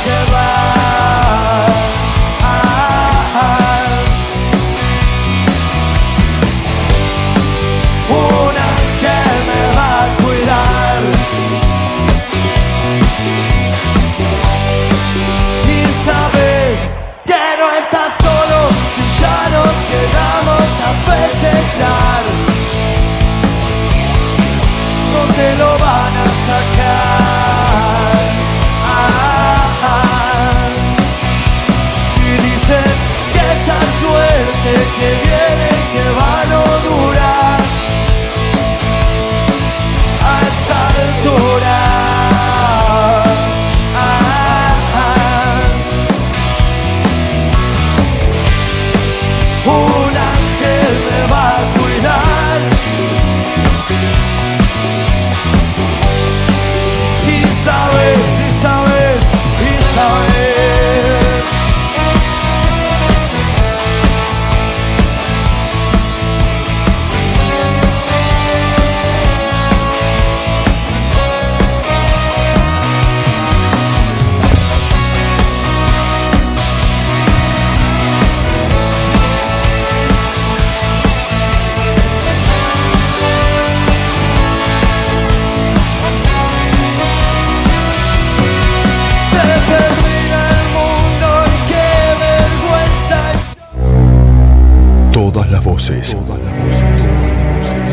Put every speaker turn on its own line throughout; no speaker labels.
llevar. Un ángel me va a cuidar. Y sabes que no estás solo si ya nos quedamos a festejar. No te lo van a sacar. Y dicen que esa suerte que viene y que va a no durar a esa altura. Un ángel me va a cuidar. Y sabes, y sabes, y sabes.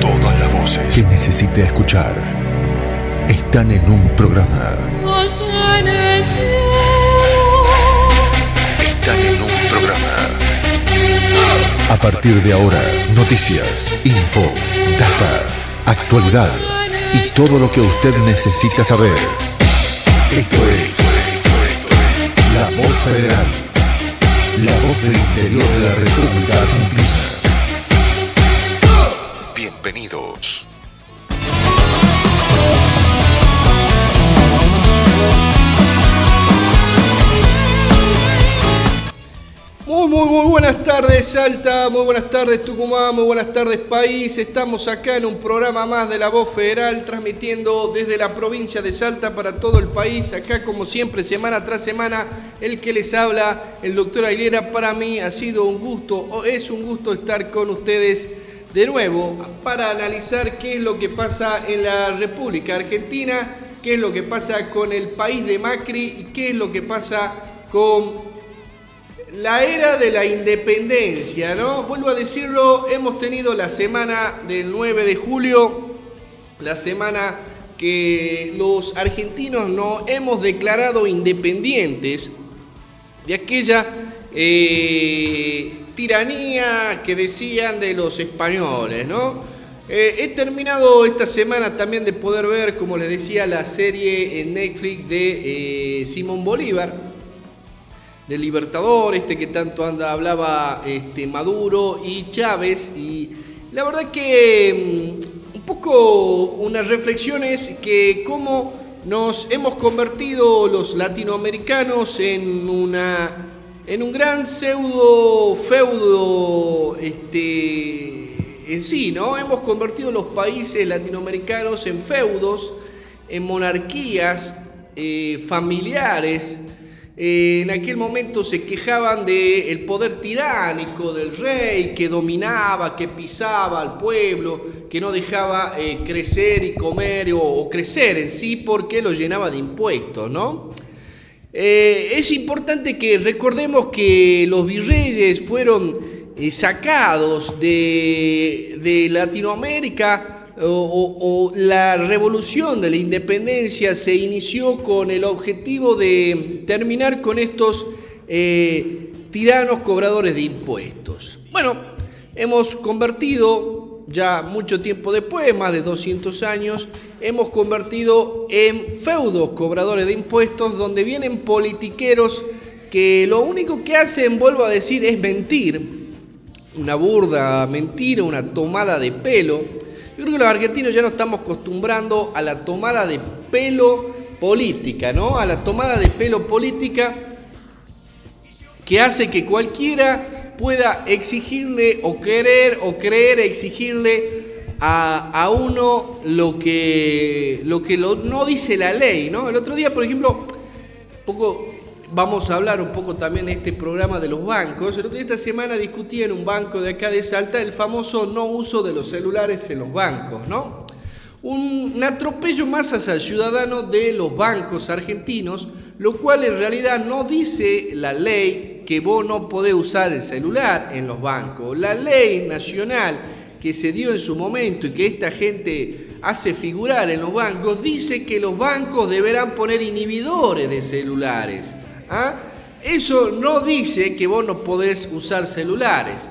Todas las voces que necesite escuchar están en un programa. Están en un programa. A partir de ahora, noticias, info, data, actualidad y todo lo que usted necesita saber. Esto es La Voz Federal, la voz del interior de la República Argentina. Bienvenidos.
Muy buenas tardes Salta, muy buenas tardes Tucumán, muy buenas tardes país. Estamos acá en un programa más de La Voz Federal, transmitiendo desde la provincia de Salta para todo el país. Acá como siempre, semana tras semana, el que les habla, el doctor Aguilera. Para mí ha sido un gusto, o es un gusto estar con ustedes de nuevo para analizar qué es lo que pasa en la República Argentina, qué es lo que pasa con el país de Macri y qué es lo que pasa con la era de la independencia, ¿no? Vuelvo a decirlo, hemos tenido la semana del 9 de julio, la semana que los argentinos nos hemos declarado independientes de aquella tiranía que decían de los españoles, ¿no? He terminado esta semana también de poder ver, como les decía, la serie en Netflix de Simón Bolívar, del Libertador, que tanto hablaba Maduro y Chávez, y la verdad que un poco unas reflexiones que cómo nos hemos convertido los latinoamericanos en un gran feudo en sí, ¿no? Hemos convertido los países latinoamericanos en feudos, en monarquías familiares. En aquel momento se quejaban del poder tiránico del rey, que dominaba, que pisaba al pueblo, que no dejaba crecer y comer o crecer en sí porque lo llenaba de impuestos, ¿no? Es importante que recordemos que los virreyes fueron sacados de Latinoamérica, o la revolución de la independencia se inició con el objetivo de terminar con estos tiranos cobradores de impuestos. Bueno, hemos convertido, ya mucho tiempo después, más de 200 años, hemos convertido en feudos cobradores de impuestos, donde vienen politiqueros que lo único que hacen, vuelvo a decir, es mentir, una burda mentira, una tomada de pelo. Yo creo que los argentinos ya nos estamos acostumbrando a la tomada de pelo política, ¿no? A la tomada de pelo política que hace que cualquiera pueda exigirle o creer exigirle a uno lo que no dice la ley, ¿no? El otro día, por ejemplo, un poco vamos a hablar un poco también en este programa de los bancos. Esta semana discutí en un banco de acá de Salta el famoso no uso de los celulares en los bancos, ¿no? Un atropello más hacia el ciudadano de los bancos argentinos, lo cual en realidad no dice la ley que vos no podés usar el celular en los bancos. La ley nacional que se dio en su momento y que esta gente hace figurar en los bancos, dice que los bancos deberán poner inhibidores de celulares. ¿Ah? Eso no dice que vos no podés usar celulares.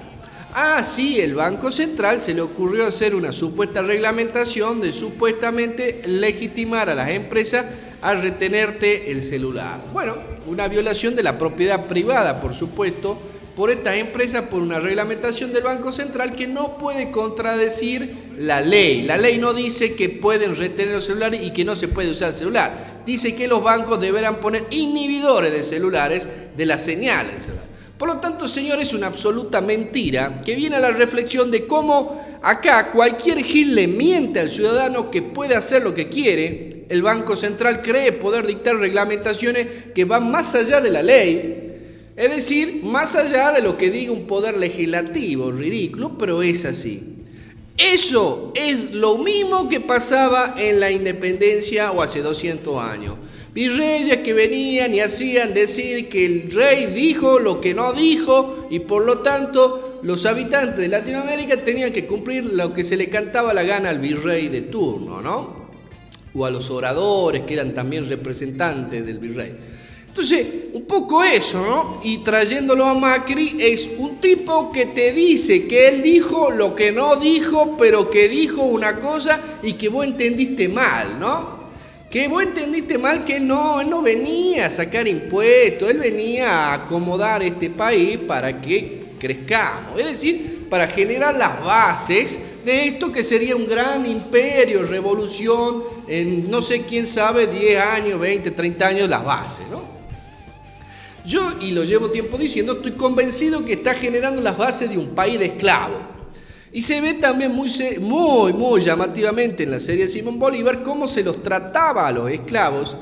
Sí, el Banco Central se le ocurrió hacer una supuesta reglamentación de supuestamente legitimar a las empresas a retenerte el celular. Bueno, una violación de la propiedad privada, por supuesto, por estas empresas, por una reglamentación del Banco Central que no puede contradecir la ley. La ley no dice que pueden retener los celulares y que no se puede usar el celular. Dice que los bancos deberán poner inhibidores de celulares, de las señales del celular. Por lo tanto, señores, es una absoluta mentira que viene a la reflexión de cómo acá cualquier gil le miente al ciudadano que puede hacer lo que quiere. El Banco Central cree poder dictar reglamentaciones que van más allá de la ley, es decir, más allá de lo que diga un poder legislativo, ridículo, pero es así. Eso es lo mismo que pasaba en la independencia o hace 200 años. Virreyes que venían y hacían decir que el rey dijo lo que no dijo y por lo tanto los habitantes de Latinoamérica tenían que cumplir lo que se le cantaba la gana al virrey de turno, ¿no? O a los oradores que eran también representantes del virrey. Entonces, un poco eso, ¿no? Y trayéndolo a Macri, es un tipo que te dice que él dijo lo que no dijo, pero que dijo una cosa y que vos entendiste mal, ¿no? Que vos entendiste mal que él no venía a sacar impuestos, él venía a acomodar este país para que crezcamos, es decir, para generar las bases de esto que sería un gran imperio, revolución, en no sé quién sabe, 10 años, 20, 30 años, las bases, ¿no? Yo, y lo llevo tiempo diciendo, estoy convencido que está generando las bases de un país de esclavos. Y se ve también muy llamativamente en la serie de Simón Bolívar cómo se los trataba a los esclavos,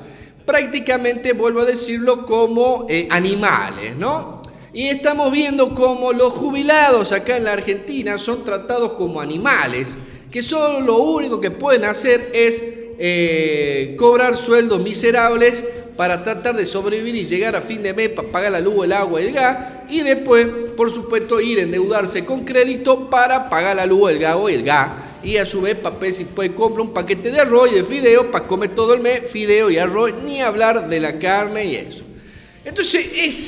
prácticamente, vuelvo a decirlo, como animales, ¿no? Y estamos viendo cómo los jubilados acá en la Argentina son tratados como animales, que solo lo único que pueden hacer es cobrar sueldos miserables para tratar de sobrevivir y llegar a fin de mes para pagar la luz, el agua y el gas, y después, por supuesto, ir a endeudarse con crédito para pagar la luz, el agua y el gas, y a su vez, papel, si puede, compra un paquete de arroz y de fideo para comer todo el mes, fideo y arroz, ni hablar de la carne y eso. Entonces, es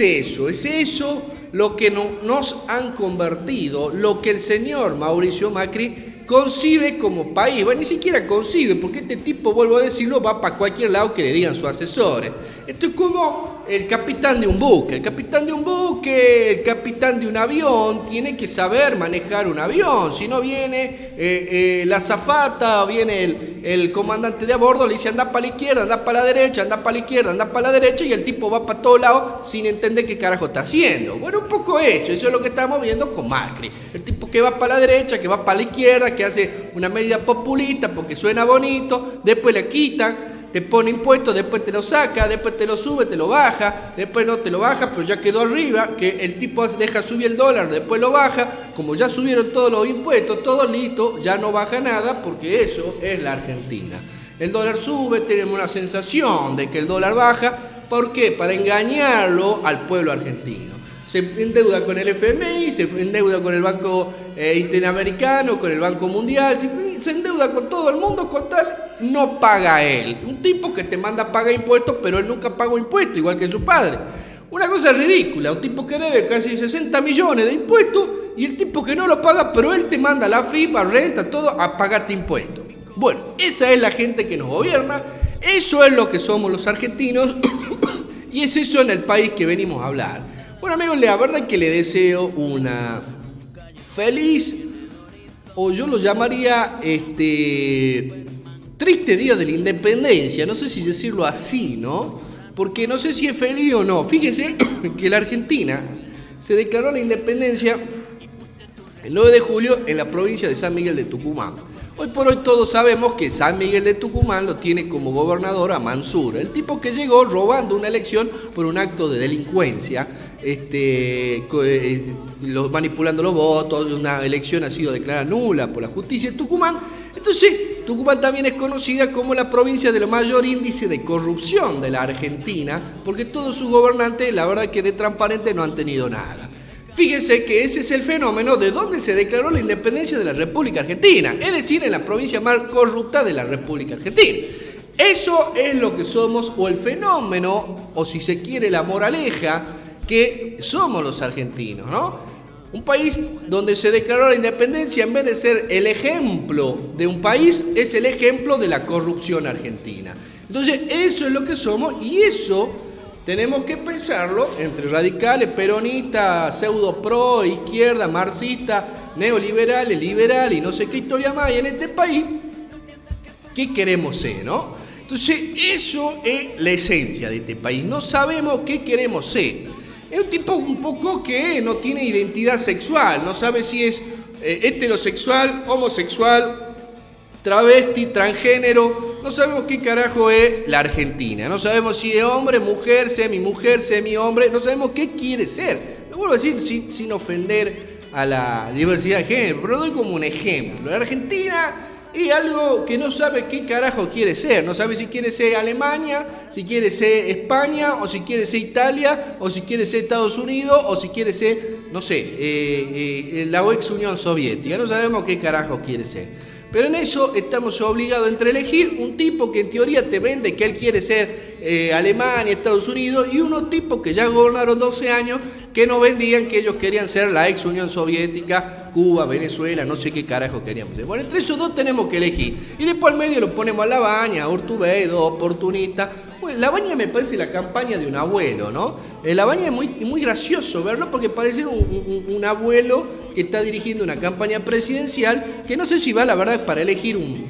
eso lo que nos han convertido, lo que el señor Mauricio Macri concibe como país. Bueno, ni siquiera concibe, porque este tipo, vuelvo a decirlo, va para cualquier lado que le digan sus asesores. Esto es como el capitán de un buque. El capitán de un avión tiene que saber manejar un avión. Si no viene la azafata o viene el comandante de a bordo, le dice anda para la izquierda, anda para la derecha, anda para la izquierda, anda para la derecha, y el tipo va para todos lados sin entender qué carajo está haciendo. Bueno, un poco eso es lo que estamos viendo con Macri. El tipo que va para la derecha, que va para la izquierda, que hace una medida populista porque suena bonito, después le quitan, te pone impuestos, después te lo saca, después te lo sube, te lo baja, después no te lo baja, pero ya quedó arriba, que el tipo deja subir el dólar, después lo baja, como ya subieron todos los impuestos, todo listo, ya no baja nada, porque eso es la Argentina. El dólar sube, tenemos una sensación de que el dólar baja, ¿por qué? Para engañarlo al pueblo argentino. Se endeuda con el FMI, se endeuda con el Banco Interamericano, con el Banco Mundial, se endeuda con todo el mundo, con tal, no paga él. Un tipo que te manda a pagar impuestos, pero él nunca pagó impuestos, igual que su padre. Una cosa ridícula, un tipo que debe casi 60 millones de impuestos y el tipo que no lo paga, pero él te manda la FIPA, renta, todo, a pagarte impuestos. Bueno, esa es la gente que nos gobierna, eso es lo que somos los argentinos y es eso en el país que venimos a hablar. Bueno, amigos, la verdad es que le deseo una feliz, o yo lo llamaría triste día de la independencia, no sé si decirlo así, ¿no? Porque no sé si es feliz o no. Fíjese que la Argentina se declaró la independencia el 9 de julio en la provincia de San Miguel de Tucumán. Hoy por hoy todos sabemos que San Miguel de Tucumán lo tiene como gobernador a Mansur, el tipo que llegó robando una elección por un acto de delincuencia, manipulando los votos. Una elección ha sido declarada nula por la justicia de Tucumán. Entonces, Tucumán también es conocida como la provincia de lo mayor índice de corrupción de la Argentina, porque todos sus gobernantes, la verdad que de transparente no han tenido nada. Fíjense que ese es el fenómeno de donde se declaró la independencia de la República Argentina, es decir, en la provincia más corrupta de la República Argentina. Eso es lo que somos, o el fenómeno, o si se quiere la moraleja, que somos los argentinos, ¿no? Un país donde se declaró la independencia, en vez de ser el ejemplo de un país, es el ejemplo de la corrupción argentina. Entonces, eso es lo que somos, y eso tenemos que pensarlo entre radicales, peronistas, pseudo-pro, izquierda, marxista, neoliberales, liberal y no sé qué historia más hay en este país. ¿Qué queremos ser, no? Entonces, eso es la esencia de este país. No sabemos qué queremos ser. Es un tipo un poco que no tiene identidad sexual, no sabe si es heterosexual, homosexual, travesti, transgénero. No sabemos qué carajo es la Argentina. No sabemos si es hombre, mujer, semi-hombre. No sabemos qué quiere ser. Lo vuelvo a decir sin ofender a la diversidad de género, pero lo doy como un ejemplo. La Argentina es algo que no sabe qué carajo quiere ser. No sabe si quiere ser Alemania, si quiere ser España, o si quiere ser Italia, o si quiere ser Estados Unidos, o si quiere ser, no sé, la ex Unión Soviética. No sabemos qué carajo quiere ser. Pero en eso estamos obligados entre elegir un tipo que en teoría te vende que él quiere ser Alemania, Estados Unidos, y unos tipos que ya gobernaron 12 años que nos vendían que ellos querían ser la ex Unión Soviética, Cuba, Venezuela, no sé qué carajo queríamos ser. Bueno, entre esos dos tenemos que elegir. Y después al medio lo ponemos a Labaña, a Urtubey, dos oportunistas. Bueno, Labaña me parece la campaña de un abuelo, ¿no? Labaña es muy gracioso verlo porque parece un abuelo que está dirigiendo una campaña presidencial que no sé si va, la verdad, para elegir un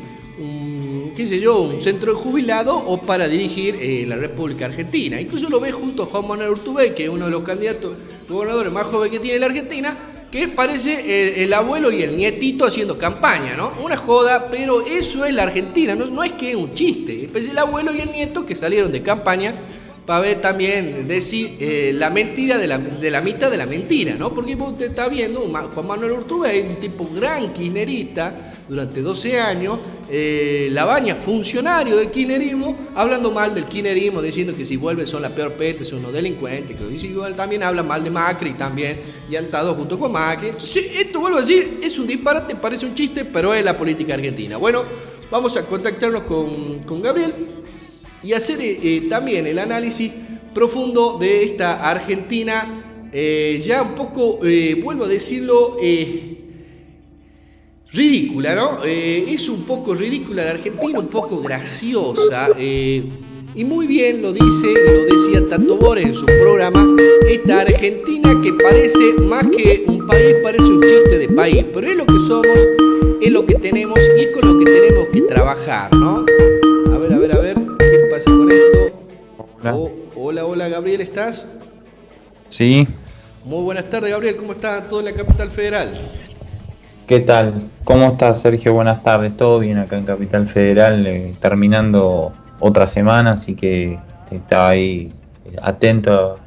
centro de jubilado o para dirigir la República Argentina. Incluso lo ve junto a Juan Manuel Urtubey, que es uno de los candidatos gobernadores más jóvenes que tiene la Argentina, que parece el abuelo y el nietito haciendo campaña, ¿no? Una joda, pero eso es la Argentina, no es que es un chiste. Es el abuelo y el nieto que salieron de campaña para ver también decir la mentira de la mitad de la mentira, ¿no? Porque usted está viendo Juan Manuel Urtubey, un tipo gran kirchnerista durante 12 años, Labaña, funcionario del kirchnerismo, hablando mal del kirchnerismo, diciendo que si vuelven son la peor peste, son unos delincuentes, que igual también habla mal de Macri también, y han estado junto con Macri. Entonces, esto, vuelvo a decir, es un disparate, parece un chiste, pero es la política argentina. Bueno, vamos a contactarnos con Gabriel y hacer también el análisis profundo de esta Argentina, ya un poco, vuelvo a decirlo, ridícula, ¿no? Es un poco ridícula la Argentina, un poco graciosa, y muy bien lo dice y lo decía Tato Bores en su programa, esta Argentina que parece más que un país, parece un chiste de país, pero es lo que somos, es lo que tenemos y es con lo que tenemos que trabajar, ¿no? A ver, ¿qué pasa con esto?
Hola.
Hola, Gabriel, ¿estás?
Sí.
Muy buenas tardes, Gabriel, ¿cómo está todo en la capital federal?
¿Qué tal? ¿Cómo estás, Sergio? Buenas tardes. Todo bien acá en Capital Federal, terminando otra semana, así que estaba ahí atento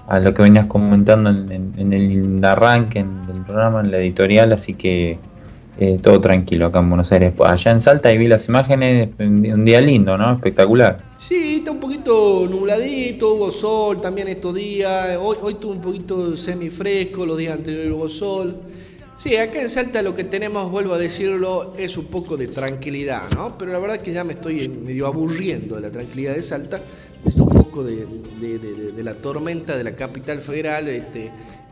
a lo que venías comentando en el arranque del programa, en la editorial, así que todo tranquilo acá en Buenos Aires. Allá en Salta y vi las imágenes, un día lindo, ¿no? Espectacular.
Sí, está un poquito nubladito, hubo sol también estos días, hoy tuvo un poquito semifresco, los días anteriores hubo sol. Sí, acá en Salta lo que tenemos, vuelvo a decirlo, es un poco de tranquilidad, ¿no? Pero la verdad es que ya me estoy medio aburriendo de la tranquilidad de Salta, es un poco de la tormenta de la capital federal,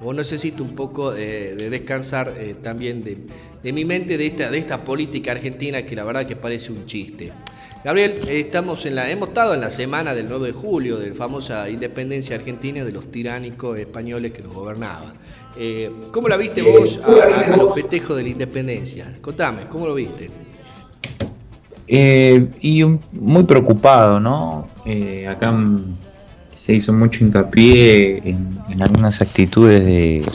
o necesito un poco de descansar también de mi mente de esta política argentina que la verdad que parece un chiste. Gabriel, hemos estado en la semana del 9 de julio, de la famosa independencia argentina de los tiránicos españoles que nos gobernaban. ¿Cómo la viste vos a los festejos de la independencia? Contame, ¿cómo lo viste?
Muy preocupado, ¿no? Acá se hizo mucho hincapié en algunas actitudes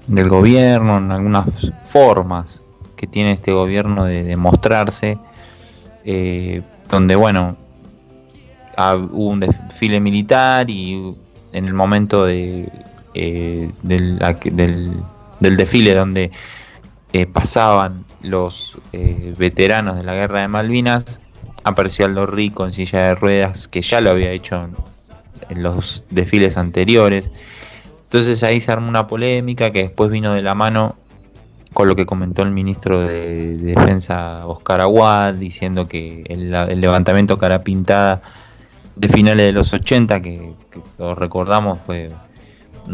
del gobierno, en algunas formas que tiene este gobierno de mostrarse, donde bueno, hubo un desfile militar y en el momento del desfile donde pasaban los veteranos de la guerra de Malvinas, apareció Aldo Rico en silla de ruedas, que ya lo había hecho en los desfiles anteriores. Entonces ahí se armó una polémica que después vino de la mano con lo que comentó el ministro de Defensa Oscar Aguad, diciendo que el levantamiento cara pintada de finales de los 80, que lo recordamos, fue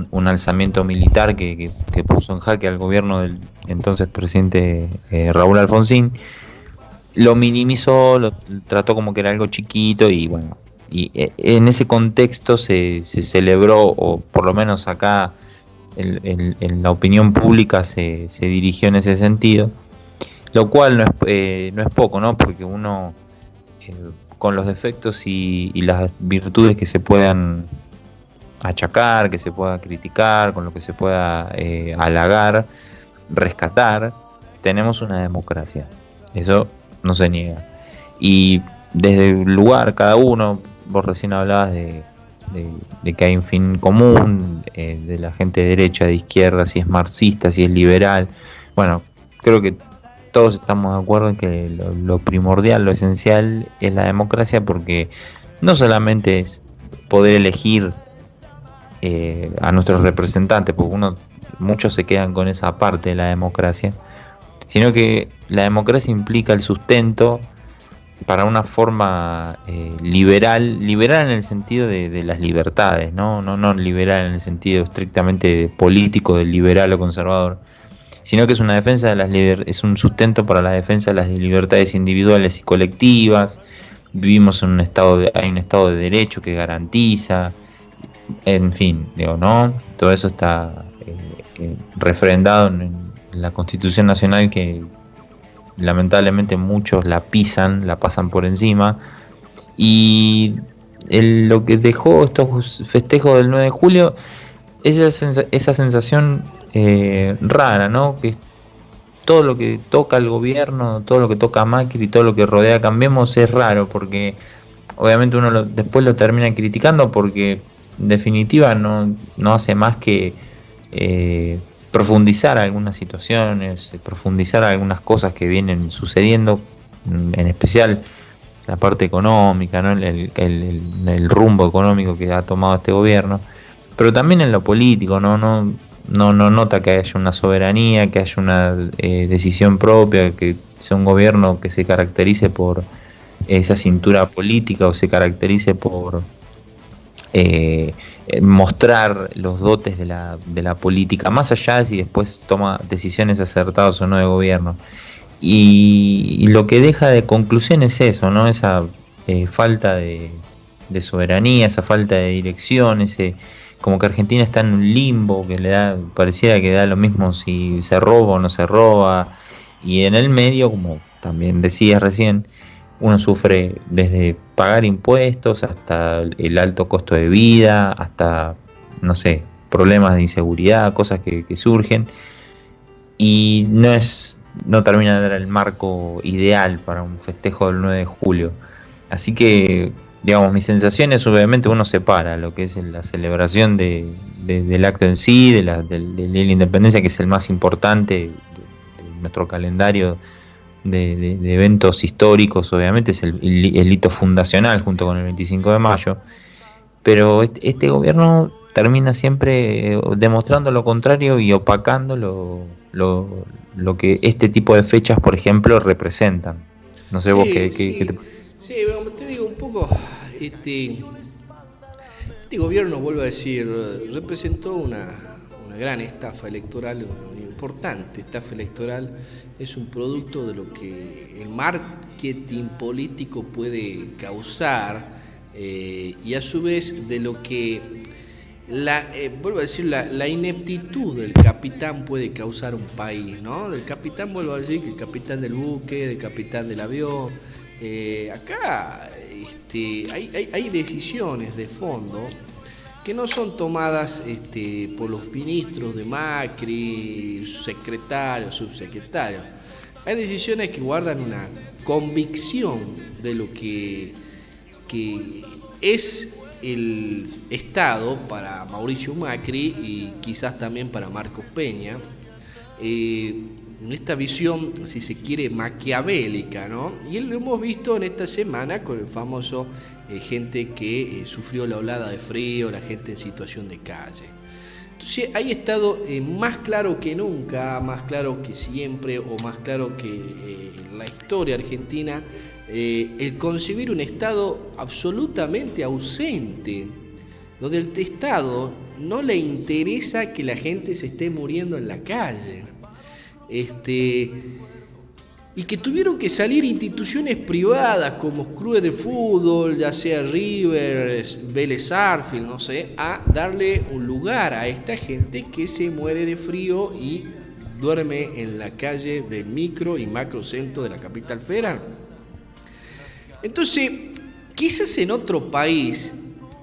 un alzamiento militar que puso en jaque al gobierno del entonces presidente Raúl Alfonsín, lo minimizó, lo trató como que era algo chiquito y bueno, y en ese contexto se celebró, o por lo menos acá en la opinión pública se dirigió en ese sentido, lo cual no es poco, ¿no? Porque uno con los defectos y las virtudes que se puedan achacar, que se pueda criticar, con lo que se pueda halagar, rescatar, tenemos una democracia, eso no se niega, y desde el lugar cada uno, vos recién hablabas de que hay un fin común, de la gente de derecha, de izquierda, si es marxista, si es liberal. Bueno, creo que todos estamos de acuerdo en que lo primordial, lo esencial es la democracia, porque no solamente es poder elegir a nuestros representantes, porque muchos se quedan con esa parte de la democracia, sino que la democracia implica el sustento para una forma liberal en el sentido de las libertades, no liberal en el sentido estrictamente político del liberal o conservador, sino que es una defensa de es un sustento para la defensa de las libertades individuales y colectivas. Vivimos en un hay un estado de derecho que garantiza, en fin, ¿no? Todo eso está refrendado en la Constitución Nacional, que lamentablemente muchos la pasan por encima, y lo que dejó estos festejos del 9 de julio, esa sensación rara, ¿no? Que todo lo que toca al gobierno, todo lo que toca a Macri, todo lo que rodea a Cambiemos es raro, porque obviamente uno después lo termina criticando, porque en definitiva no hace más que profundizar algunas situaciones, profundizar algunas cosas que vienen sucediendo, en especial la parte económica, ¿no? el rumbo económico que ha tomado este gobierno, pero también en lo político, no nota que haya una soberanía, que haya una decisión propia, que sea un gobierno que se caracterice por esa cintura política, o se caracterice por mostrar los dotes de la política, más allá de si después toma decisiones acertadas o no de gobierno. Y lo que deja de conclusión es eso, ¿no? Esa falta de soberanía, esa falta de dirección, como que Argentina está en un limbo que pareciera que da lo mismo si se roba o no se roba, y en el medio, como también decías recién, uno sufre desde pagar impuestos hasta el alto costo de vida, hasta, no sé, problemas de inseguridad, cosas que surgen, y no termina de dar el marco ideal para un festejo del 9 de julio. Así que, digamos, mis sensaciones, obviamente uno separa lo que es la celebración del acto en sí, de la independencia, que es el más importante de nuestro calendario de eventos históricos, obviamente es el hito fundacional junto con el 25 de mayo, pero este gobierno termina siempre demostrando lo contrario y opacando lo que este tipo de fechas, por ejemplo, representan. No sé, sí, vos qué te...
Sí, te digo un poco, este gobierno, vuelvo a decir, representó una gran estafa electoral, una importante estafa electoral. Es un producto de lo que el marketing político puede causar, y a su vez de lo que vuelvo a decir, la ineptitud del capitán puede causar un país, ¿no? Del capitán, vuelvo a decir, que el capitán del buque, del capitán del avión. Acá hay decisiones de fondo que no son tomadas por los ministros de Macri, secretarios, subsecretarios, Hay decisiones que guardan una convicción de lo que es el Estado para Mauricio Macri y quizás también para Marcos Peña. En esta visión, si se quiere, maquiavélica, ¿no? Y lo hemos visto en esta semana con el famoso gente que sufrió la olada de frío, la gente en situación de calle. Entonces, ahí ha estado más claro que nunca, más claro que siempre, o más claro que la historia argentina, el concebir un Estado absolutamente ausente, donde el Estado no le interesa que la gente se esté muriendo en la calle. Y que tuvieron que salir instituciones privadas como clubes de fútbol, ya sea River, Vélez Sarsfield, no sé, a darle un lugar a esta gente que se muere de frío y duerme en la calle del micro y macrocentro de la capital federal. Entonces, quizás en otro país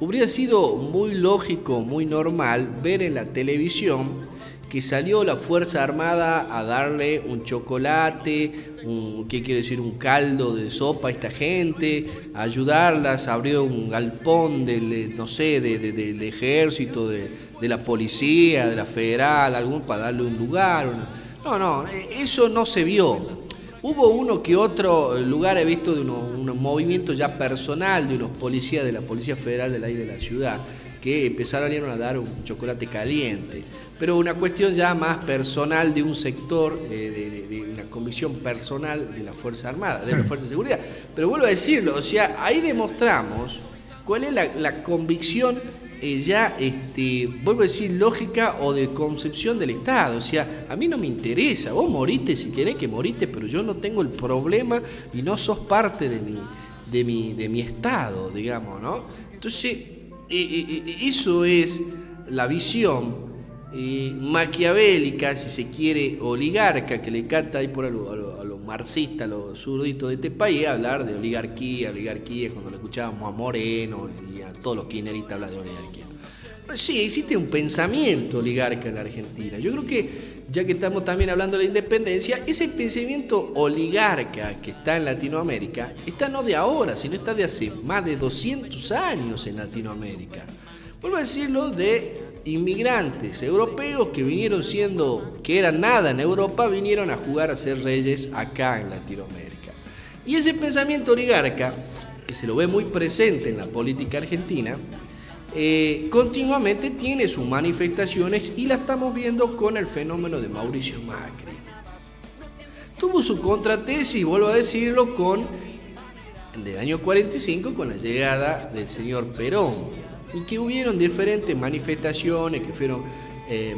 hubiera sido muy lógico, muy normal ver en la televisión que salió la Fuerza Armada a darle un chocolate, ¿qué quiere decir? Un caldo de sopa a esta gente, a ayudarlas, abrió un galpón del ejército, de la policía, de la federal, para darle un lugar. No, eso no se vio. Hubo uno que otro lugar, he visto de unos movimientos ya personal de unos policías de la Policía Federal de la ciudad, que empezaron a dar un chocolate caliente. Pero una cuestión ya más personal de un sector, de una convicción personal de la Fuerza Armada, de la Fuerza de Seguridad. Pero vuelvo a decirlo, o sea, ahí demostramos cuál es la convicción vuelvo a decir, lógica o de concepción del Estado. O sea, a mí no me interesa, vos moriste si querés que moriste, pero yo no tengo el problema y no sos parte de mi Estado, digamos, ¿no? Entonces, eso es la visión maquiavélica, si se quiere, oligarca, que le encanta ahí por a los marxistas, a los zurditos de este país, hablar de oligarquía, cuando lo escuchábamos a Moreno y a todos los kirchneristas hablar de oligarquía. Pero sí, existe un pensamiento oligarca en la Argentina. Yo creo que, ya que estamos también hablando de la independencia, ese pensamiento oligarca que está en Latinoamérica, está no de ahora, sino está de hace más de 200 años en Latinoamérica. Vuelvo a decirlo, de inmigrantes europeos que eran nada en Europa, vinieron a jugar a ser reyes acá en Latinoamérica. Y ese pensamiento oligarca, que se lo ve muy presente en la política argentina, continuamente tiene sus manifestaciones y la estamos viendo con el fenómeno de Mauricio Macri. Tuvo su contratesis, vuelvo a decirlo, del año 45 con la llegada del señor Perón, y que hubieron diferentes manifestaciones que fueron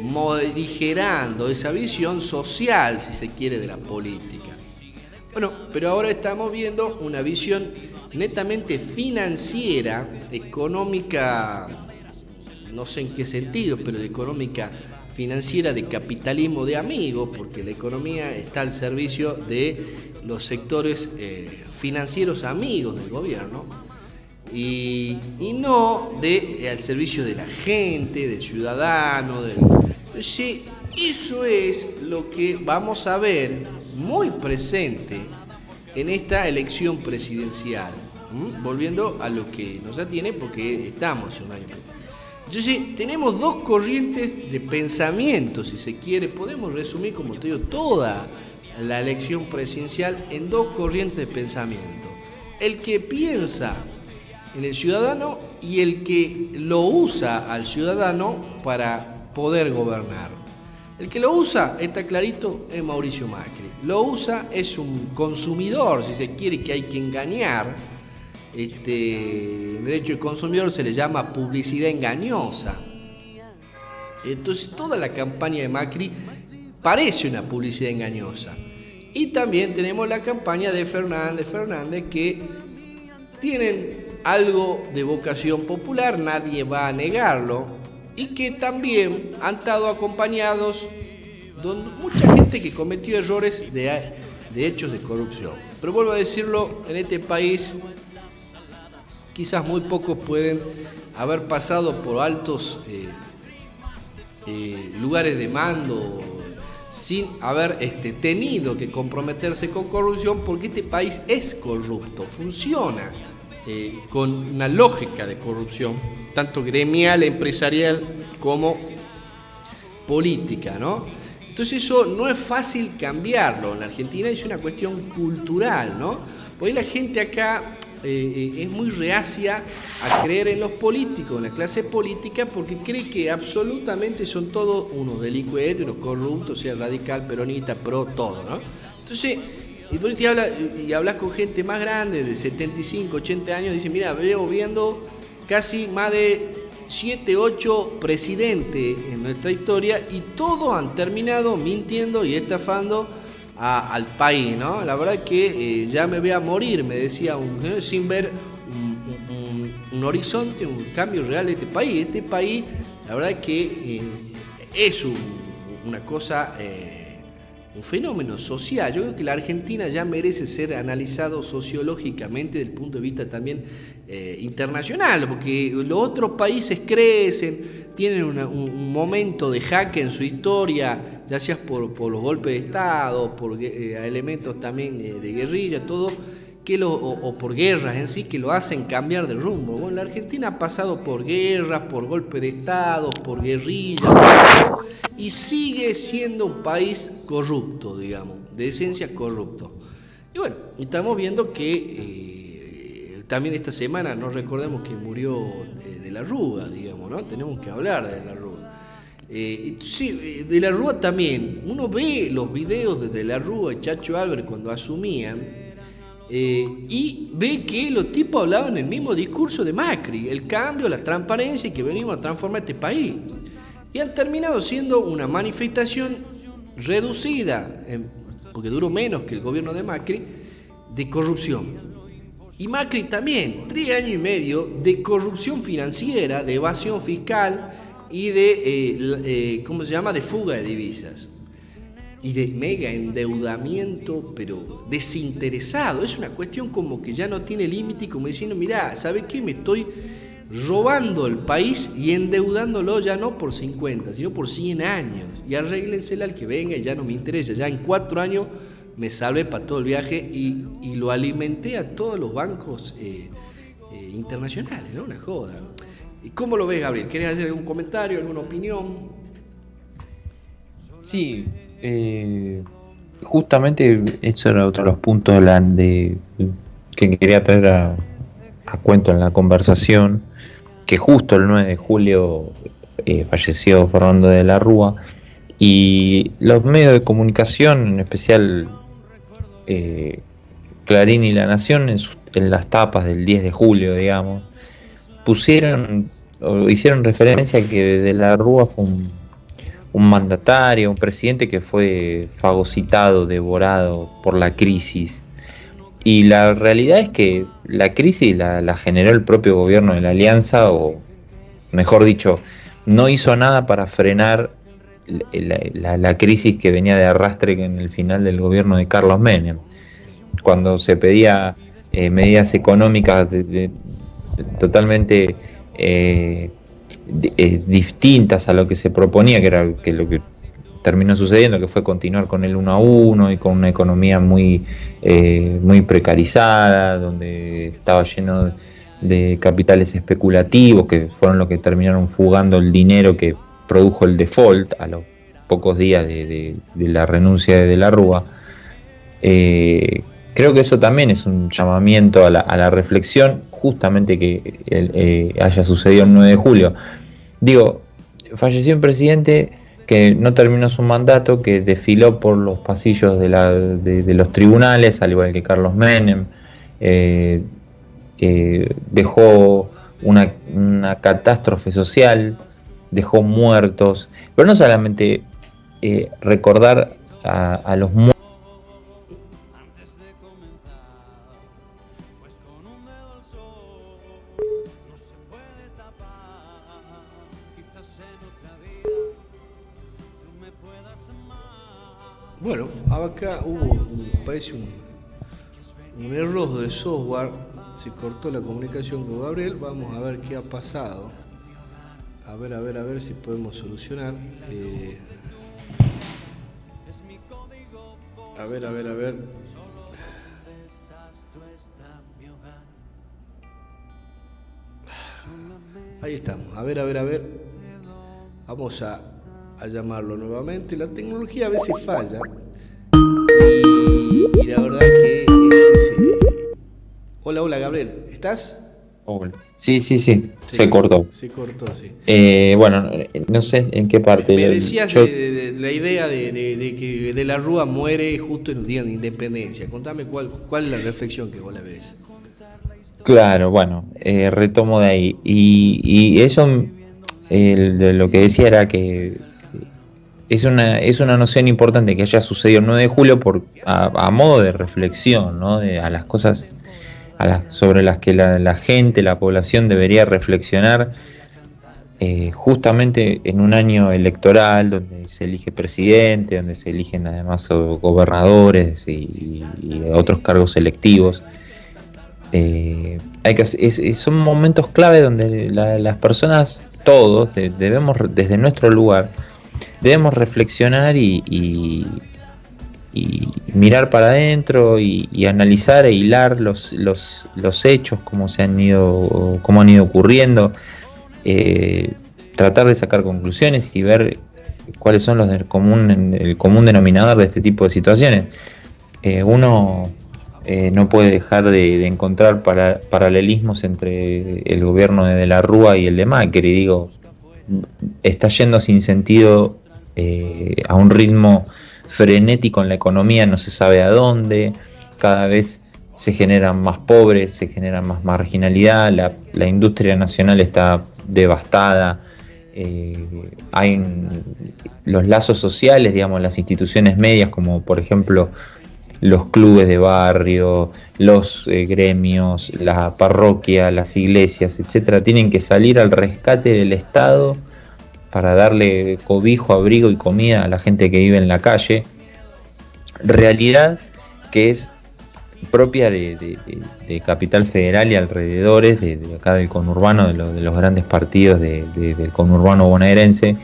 modigerando esa visión social, si se quiere, de la política. Bueno, pero ahora estamos viendo una visión netamente financiera, económica, no sé en qué sentido, pero de económica financiera, de capitalismo de amigos, porque la economía está al servicio de los sectores financieros amigos del gobierno, y no al servicio de la gente, del ciudadano. Sí, eso es lo que vamos a ver muy presente en esta elección presidencial, volviendo a lo que nos atiene, porque estamos en un año. Entonces, tenemos dos corrientes de pensamiento, si se quiere. Podemos resumir, como te digo, toda la elección presidencial en dos corrientes de pensamiento. El que piensa en el ciudadano y el que lo usa al ciudadano para poder gobernar. El que lo usa, está clarito, es Mauricio Macri. Lo usa, es un consumidor, si se quiere, que hay que engañar. En derecho del consumidor se le llama publicidad engañosa. Entonces toda la campaña de Macri parece una publicidad engañosa. Y también tenemos la campaña de Fernández, que tienen algo de vocación popular, nadie va a negarlo, y que también han estado acompañados de mucha gente que cometió errores de hechos de corrupción. Pero vuelvo a decirlo, en este país quizás muy pocos pueden haber pasado por altos lugares de mando, sin haber tenido que comprometerse con corrupción, porque este país es corrupto, funciona con una lógica de corrupción, tanto gremial, empresarial, como política, ¿no? Entonces eso no es fácil cambiarlo en la Argentina, es una cuestión cultural, ¿no? Por ahí la gente acá es muy reacia a creer en los políticos, en la clase política, porque cree que absolutamente son todos unos delincuentes, unos corruptos, sea radical, peronista, pro, todo, ¿no? Entonces, y por ahí hablas con gente más grande, de 75, 80 años, dicen, mira, llevo viendo casi más de 7, 8 presidentes en nuestra historia y todos han terminado mintiendo y estafando al país, ¿no? La verdad que ya me voy a morir, me decía sin ver un horizonte, un cambio real de este país. Este país, la verdad que es una cosa, un fenómeno social. Yo creo que la Argentina ya merece ser analizado sociológicamente desde el punto de vista también internacional, porque los otros países crecen, tienen un momento de jaque en su historia, ya sea por los golpes de Estado, por elementos también de guerrilla, todo, o por guerras en sí, que lo hacen cambiar de rumbo. Bueno, la Argentina ha pasado por guerras, por golpes de Estado, por guerrilla, y sigue siendo un país corrupto, digamos, de esencia corrupto. Y bueno, estamos viendo que también esta semana, no recordemos que murió de la Rúa, digamos, ¿no? Tenemos que hablar de la Rúa. Sí, de la Rúa también, uno ve los videos de la Rúa y Chacho Álvarez cuando asumían, y ve que los tipos hablaban el mismo discurso de Macri, el cambio, la transparencia y que venimos a transformar este país. Y han terminado siendo una manifestación reducida, porque duró menos que el gobierno de Macri, de corrupción. Y Macri también, 3 años y medio de corrupción financiera, de evasión fiscal y de, ¿cómo se llama?, de fuga de divisas. Y de mega endeudamiento, pero desinteresado. Es una cuestión como que ya no tiene límite, como diciendo, mirá, ¿sabes qué? Me estoy robando el país y endeudándolo ya no por 50, sino por 100 años. Y arréglensela al que venga y ya no me interesa. Ya en 4 años me salvé para todo el viaje y lo alimenté a todos los bancos internacionales, ¿no? Una joda. ¿Y cómo lo ves, Gabriel? ¿Querés hacer algún comentario, alguna opinión?
Sí, justamente eso era otro de los puntos que quería traer a cuento en la conversación, que justo el 9 de julio falleció Fernando de la Rúa, y los medios de comunicación, en especial Clarín y La Nación, en las tapas del 10 de julio, digamos, hicieron referencia a que de la Rúa fue un mandatario, un presidente que fue fagocitado, devorado por la crisis. Y la realidad es que la crisis la generó el propio gobierno de la Alianza, o mejor dicho, no hizo nada para frenar la crisis que venía de arrastre en el final del gobierno de Carlos Menem, cuando se pedía medidas económicas totalmente distintas a lo que se proponía, que era que lo que terminó sucediendo, que fue continuar con el 1 a 1 y con una economía muy precarizada, donde estaba lleno de capitales especulativos, que fueron los que terminaron fugando el dinero que produjo el default a los pocos días de la renuncia de la Rúa. Creo que eso también es un llamamiento a la reflexión, justamente que haya sucedido el 9 de julio. Digo, falleció un presidente que no terminó su mandato, que desfiló por los pasillos de los tribunales, al igual que Carlos Menem, dejó una catástrofe social, dejó muertos, pero no solamente recordar a los muertos.
Bueno, acá parece un error de software, se cortó la comunicación con Gabriel, vamos a ver qué ha pasado, a ver si podemos solucionar. A ver, a ver, a ver. Ahí estamos. A ver, a ver, a ver. Vamos a llamarlo nuevamente. La tecnología a veces falla. Y la verdad que es ese. Hola, hola, Gabriel. ¿Estás?
Sí, se cortó.
Se cortó, sí.
Bueno, no sé en qué parte.
Me decías de la idea de que De la Rúa muere justo en los días de independencia. Contame cuál es la reflexión que vos la ves.
Claro, bueno, retomo de ahí. Y eso, de lo que decía era que es una noción importante que haya sucedido el 9 de julio a modo de reflexión, ¿no? A las cosas sobre las que la gente, la población debería reflexionar, justamente en un año electoral donde se elige presidente, donde se eligen además gobernadores y otros cargos electivos. Son momentos clave donde las personas, todos, debemos, desde nuestro lugar, debemos reflexionar y mirar para adentro y analizar e hilar los hechos, cómo han ido ocurriendo, tratar de sacar conclusiones y ver cuáles son el común denominador de este tipo de situaciones. Uno no puede dejar de encontrar paralelismos entre el gobierno de la Rúa y el de Macri. Digo, está yendo sin sentido, a un ritmo frenético en la economía, no se sabe a dónde, cada vez se generan más pobres, se genera más marginalidad, la industria nacional está devastada, hay los lazos sociales, digamos, las instituciones medias, como por ejemplo los clubes de barrio, los gremios, la parroquia, las iglesias, etcétera, tienen que salir al rescate del Estado para darle cobijo, abrigo y comida a la gente que vive en la calle. Realidad que es propia de Capital Federal y alrededores, de acá del conurbano, de los grandes partidos del conurbano bonaerense.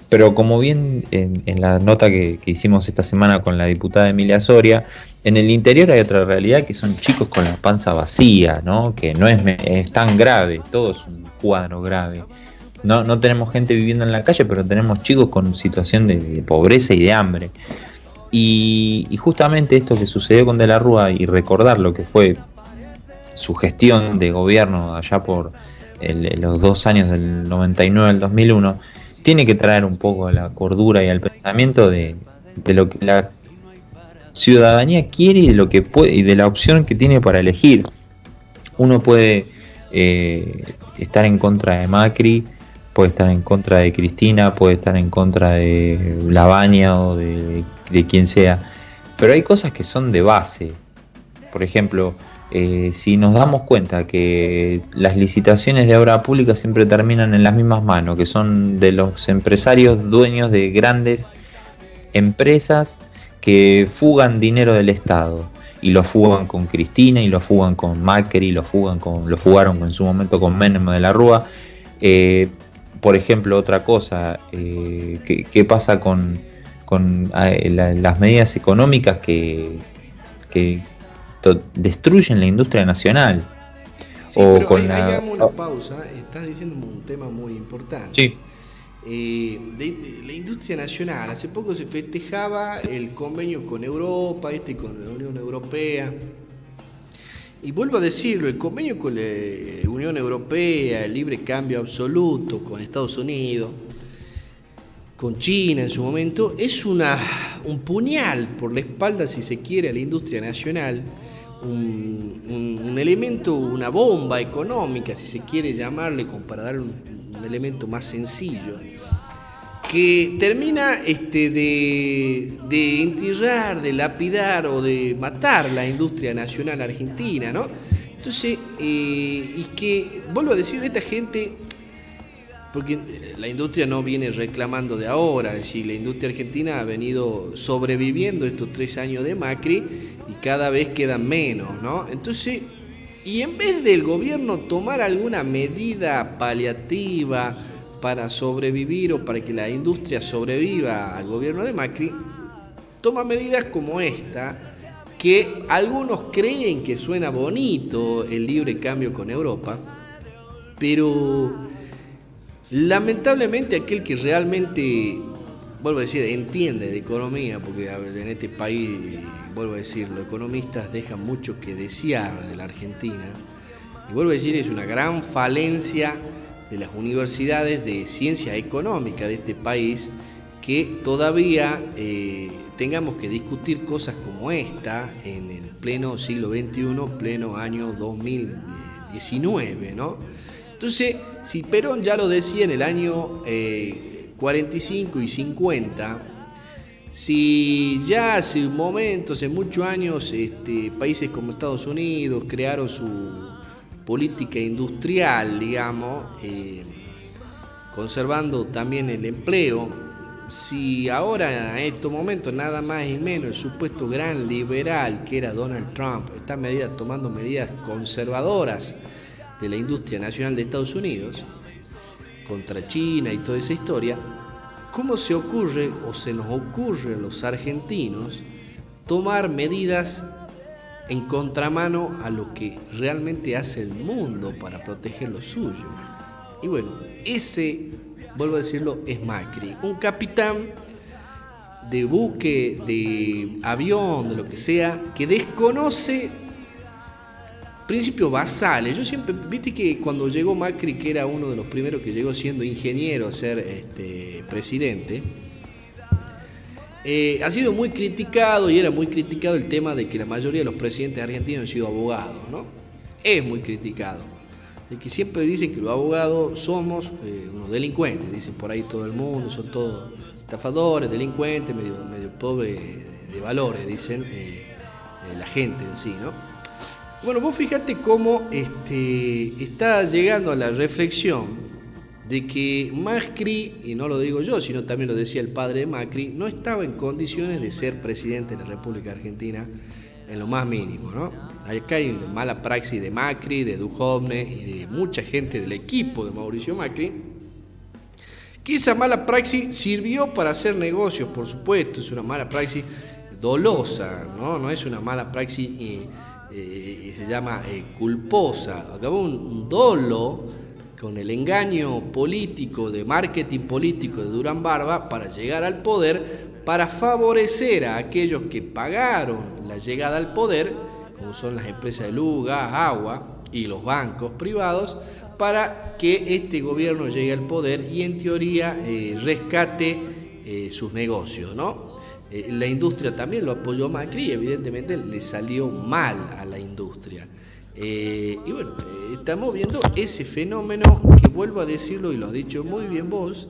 Pero como bien en la nota que hicimos esta semana con la diputada Emilia Soria, en el interior hay otra realidad, que son chicos con la panza vacía, ¿no? Que no es tan grave, todo es un cuadro grave. No tenemos gente viviendo en la calle, pero tenemos chicos con situación de pobreza y de hambre. Y justamente esto que sucedió con De la Rúa, y recordar lo que fue su gestión de gobierno allá por los 2 años del 99 al 2001, tiene que traer un poco a la cordura y al pensamiento de lo que la ciudadanía quiere y de lo que puede, y de la opción que tiene para elegir. Uno puede estar en contra de Macri, puede estar en contra de Cristina, puede estar en contra de Lavagna o de quien sea, pero hay cosas que son de base. Por ejemplo, si nos damos cuenta que las licitaciones de obra pública siempre terminan en las mismas manos, que son de los empresarios dueños de grandes empresas que fugan dinero del Estado, y lo fugan con Cristina, y lo fugan con Macri, lo fugaron en su momento con Menem de la Rúa. Por ejemplo, otra cosa, ¿qué pasa con las medidas económicas que destruyen la industria nacional?
Sí,
o
pero
con
hagamos una pausa. Estás diciendo un tema muy importante.
Sí.
De la industria nacional. Hace poco se festejaba el convenio con Europa, con la Unión Europea. Y vuelvo a decirlo, el convenio con la Unión Europea, el libre cambio absoluto con Estados Unidos, con China en su momento, es un puñal por la espalda, si se quiere, a la industria nacional, un elemento, una bomba económica, si se quiere llamarle, para dar un elemento más sencillo, que termina de enterrar, de lapidar o de matar la industria nacional argentina, ¿no? Entonces, y que, vuelvo a decir, esta gente, porque la industria no viene reclamando de ahora, es decir, la industria argentina ha venido sobreviviendo estos 3 años de Macri y cada vez quedan menos, ¿no? Entonces, y en vez del gobierno tomar alguna medida paliativa para sobrevivir o para que la industria sobreviva al gobierno de Macri, toma medidas como esta, que algunos creen que suena bonito el libre cambio con Europa, pero lamentablemente aquel que realmente, vuelvo a decir, entiende de economía, porque en este país, vuelvo a decir, los economistas dejan mucho que desear de la Argentina, y vuelvo a decir, es una gran falencia de las universidades de ciencia económica de este país, que todavía tengamos que discutir cosas como esta en el pleno siglo XXI, pleno año 2019, ¿no? Entonces, si Perón ya lo decía en el año 45 y 50, si ya hace un momento, hace muchos años, países como Estados Unidos crearon su política industrial, digamos, conservando también el empleo, si ahora en estos momentos nada más y menos el supuesto gran liberal que era Donald Trump está tomando medidas conservadoras de la industria nacional de Estados Unidos contra China y toda esa historia, ¿cómo se ocurre o se nos ocurre a los argentinos tomar medidas en contramano a lo que realmente hace el mundo para proteger lo suyo? Y bueno, ese, vuelvo a decirlo, es Macri, un capitán de buque, de avión, de lo que sea, que desconoce principios basales. Yo siempre, viste que cuando llegó Macri, que era uno de los primeros que llegó siendo ingeniero a ser presidente, ha sido muy criticado, y era muy criticado el tema de que la mayoría de los presidentes argentinos han sido abogados, ¿no? Es muy criticado. De que siempre dicen que los abogados somos unos delincuentes, dicen por ahí todo el mundo, son todos estafadores, delincuentes, medio pobres de valores, dicen la gente en sí, ¿no? Bueno, vos fíjate cómo está llegando a la reflexión de que Macri, y no lo digo yo, sino también lo decía el padre de Macri, no estaba en condiciones de ser presidente de la República Argentina en lo más mínimo, ¿no? Acá hay mala praxis de Macri, de Duhovne y de mucha gente del equipo de Mauricio Macri, que esa mala praxis sirvió para hacer negocios, por supuesto, es una mala praxis dolosa, ¿no? No es una mala praxis se llama culposa. Acabó un dolo con el engaño político, de marketing político de Durán Barba para llegar al poder, para favorecer a aquellos que pagaron la llegada al poder, como son las empresas de luz, gas, agua y los bancos privados, para que este gobierno llegue al poder y en teoría rescate sus negocios, ¿no? La industria también lo apoyó Macri y evidentemente le salió mal a la industria. Y bueno, estamos viendo ese fenómeno que, vuelvo a decirlo y lo has dicho muy bien vos,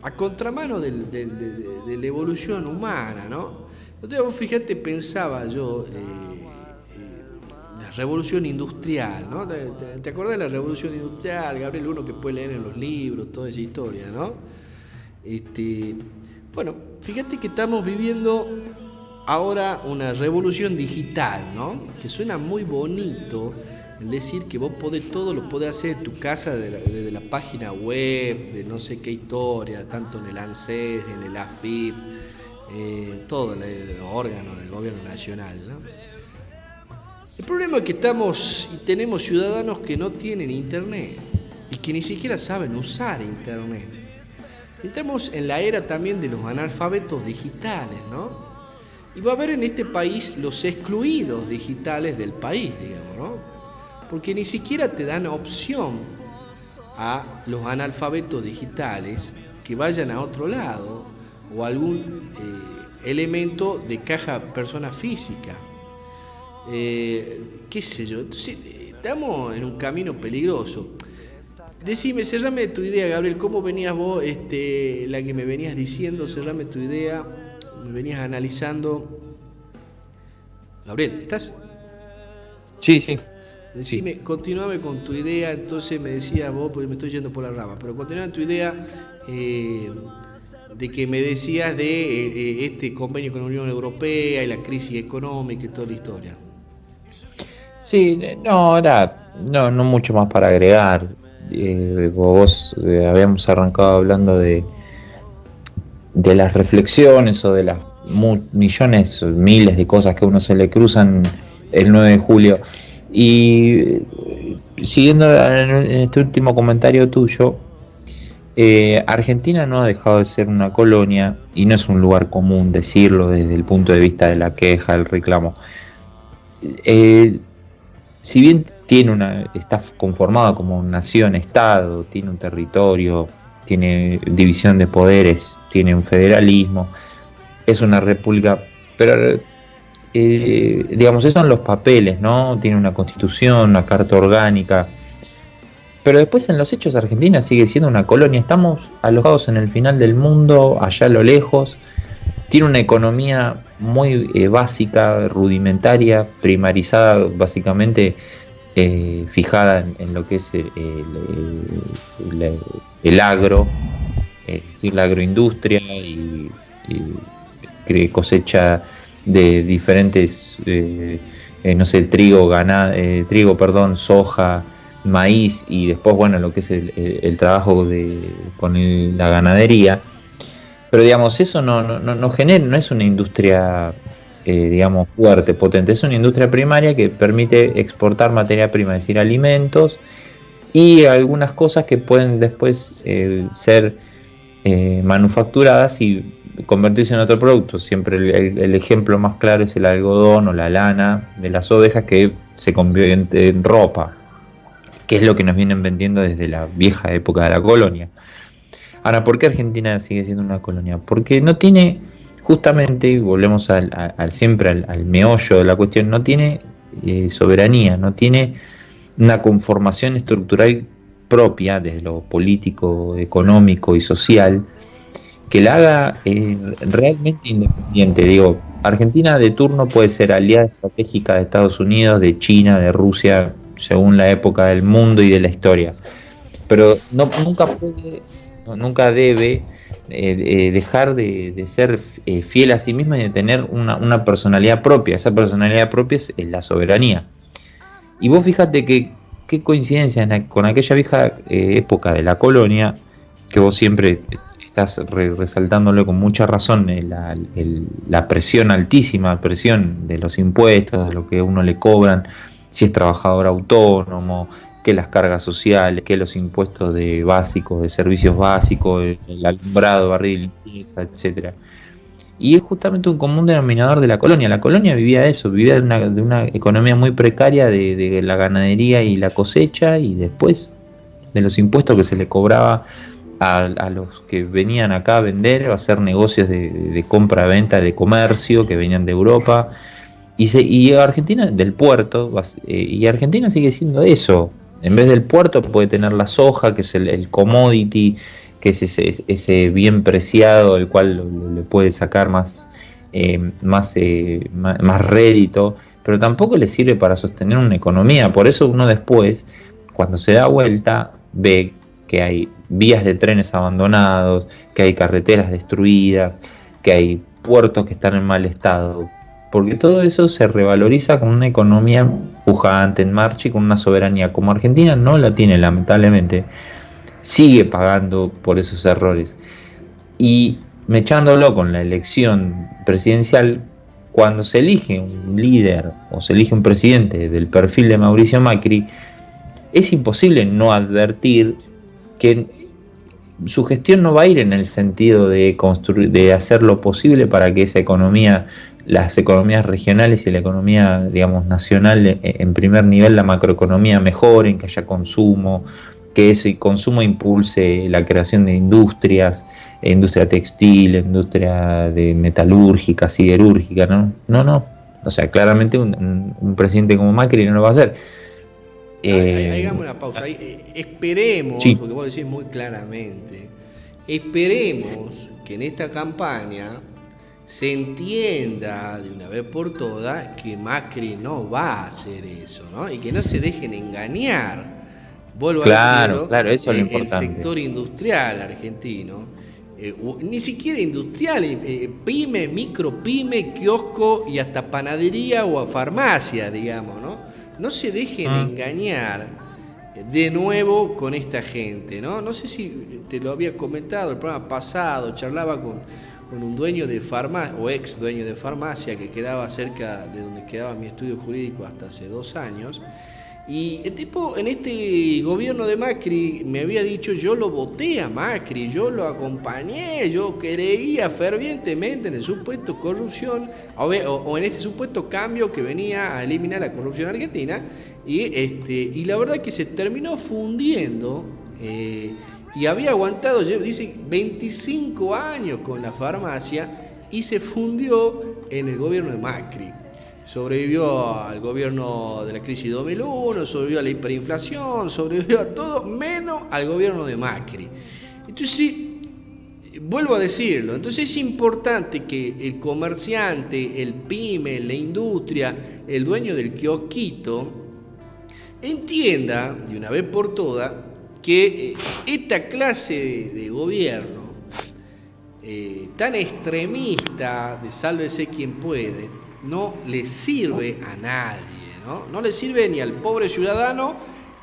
a contramano de la evolución humana, ¿no? Entonces vos fíjate, pensaba yo, la revolución industrial, ¿no? ¿Te acordás de la revolución industrial, Gabriel? Uno que puede leer en los libros, toda esa historia, ¿no? Bueno, fíjate que estamos viviendo ahora una revolución digital, ¿no? Que suena muy bonito el decir que vos podés todo, lo podés hacer en tu casa desde la página web, de no sé qué historia, tanto en el ANSES, en el AFIP, todos los órganos del gobierno nacional, ¿no? El problema es que tenemos ciudadanos que no tienen internet y que ni siquiera saben usar internet. Estamos en la era también de los analfabetos digitales, ¿no? Y va a haber en este país los excluidos digitales del país, digamos, ¿no? Porque ni siquiera te dan opción a los analfabetos digitales que vayan a otro lado o algún elemento de caja persona física. ¿Qué sé yo? Entonces, estamos en un camino peligroso. Decime, cerrame tu idea, Gabriel, ¿cómo venías vos, la que me venías diciendo? Cerrame tu idea, me venías analizando. Gabriel, ¿estás?
Sí, sí.
Decime, sí. Continuame con tu idea, entonces me decías vos, porque me estoy yendo por la rama, pero continuame tu idea de que me decías de este convenio con la Unión Europea y la crisis económica y toda la historia.
Sí, no, ahora no mucho más para agregar. Vos habíamos arrancado hablando de de las reflexiones o de las millones, miles de cosas que a uno se le cruzan el 9 de julio. Y siguiendo en este último comentario tuyo, Argentina no ha dejado de ser una colonia y no es un lugar común decirlo desde el punto de vista de la queja, del reclamo. Si bien está conformado como nación-estado, tiene un territorio, tiene división de poderes, tiene un federalismo, es una república, pero digamos, esos son los papeles, ¿no? Tiene una constitución, una carta orgánica, pero después en los hechos Argentina sigue siendo una colonia. Estamos alojados en el final del mundo, allá a lo lejos. Tiene una economía muy básica, rudimentaria, primarizada, básicamente fijada en lo que es el agro, es decir, la agroindustria y cosecha de diferentes, no sé, trigo, soja, maíz, y después, bueno, lo que es el trabajo con la ganadería. Pero digamos, eso no genera, no es una industria digamos fuerte, potente, es una industria primaria que permite exportar materia prima, es decir, alimentos y algunas cosas que pueden después ser manufacturadas y convertirse en otro producto. Siempre el ejemplo más claro es el algodón o la lana de las ovejas, que se convierte en ropa, que es lo que nos vienen vendiendo desde la vieja época de la colonia. Ahora, ¿por qué Argentina sigue siendo una colonia? Porque no tiene, justamente, y volvemos siempre al meollo de la cuestión, no tiene soberanía, no tiene una conformación estructural propia desde lo político, económico y social que la haga realmente independiente. Digo, Argentina de turno puede ser aliada estratégica de Estados Unidos, de China, de Rusia, según la época del mundo y de la historia, pero nunca debe dejar de ser fiel a sí misma y de tener una personalidad propia. Esa personalidad propia es la soberanía. Y vos fíjate que qué coincidencia con aquella vieja época de la colonia, que vos siempre estás resaltándolo con mucha razón, la presión, altísima presión de los impuestos, de lo que a uno le cobran, si es trabajador autónomo, que las cargas sociales, que los impuestos de básicos, de servicios básicos, el alumbrado, barrido y limpieza, etcétera. Y es justamente un común denominador de la colonia. La colonia vivía de eso, vivía de una economía muy precaria de la ganadería y la cosecha, y después de los impuestos que se le cobraba a los que venían acá a vender o a hacer negocios de compra-venta, de comercio, que venían de Europa. Y Argentina del puerto, y Argentina sigue siendo eso. En vez del puerto puede tener la soja, que es el commodity, que es ese bien preciado, el cual le puede sacar más rédito, pero tampoco le sirve para sostener una economía. Por eso uno después, cuando se da vuelta, ve que hay vías de trenes abandonados, que hay carreteras destruidas, que hay puertos que están en mal estado, porque todo eso se revaloriza con una economía pujante, en marcha, y con una soberanía como Argentina no la tiene, lamentablemente. Sigue pagando por esos errores. Y mechándolo con la elección presidencial, cuando se elige un líder o se elige un presidente del perfil de Mauricio Macri, es imposible no advertir que su gestión no va a ir en el sentido de hacer lo posible para que esa economía, las economías regionales y la economía, digamos, nacional, en primer nivel, la macroeconomía, mejoren, que haya consumo, que ese consumo impulse la creación de industria textil, industria de metalúrgica, siderúrgica, ¿no? O sea, claramente un presidente como Macri no lo va a hacer.
Hagamos una pausa. Esperemos, sí, porque vos decís muy claramente, esperemos que en esta campaña se entienda de una vez por todas que Macri no va a hacer eso, ¿no? Y que no se dejen engañar. Vuelvo a decirlo, claro, eso es lo importante. El sector industrial argentino, ni siquiera industrial, pyme, micropyme, kiosco y hasta panadería o farmacia, digamos, ¿no? No se dejen engañar de nuevo con esta gente, ¿no? No sé si te lo había comentado el programa pasado, charlaba con un dueño de farmacia, o ex dueño de farmacia, que quedaba cerca de donde quedaba mi estudio jurídico hasta hace 2 años. Y el tipo en este gobierno de Macri me había dicho: yo lo voté a Macri, yo lo acompañé, yo creía fervientemente en el supuesto corrupción, o en este supuesto cambio que venía a eliminar la corrupción argentina, y la verdad que se terminó fundiendo, y había aguantado, dice, 25 años con la farmacia, y se fundió en el gobierno de Macri. Sobrevivió al gobierno de la crisis de 2001, sobrevivió a la hiperinflación, sobrevivió a todo menos al gobierno de Macri. Entonces, sí, vuelvo a decirlo, entonces es importante que el comerciante, el pyme, la industria, el dueño del kiosquito, entienda de una vez por todas que esta clase de gobierno tan extremista de sálvese quien puede, no le sirve a nadie, ¿no? No le sirve ni al pobre ciudadano,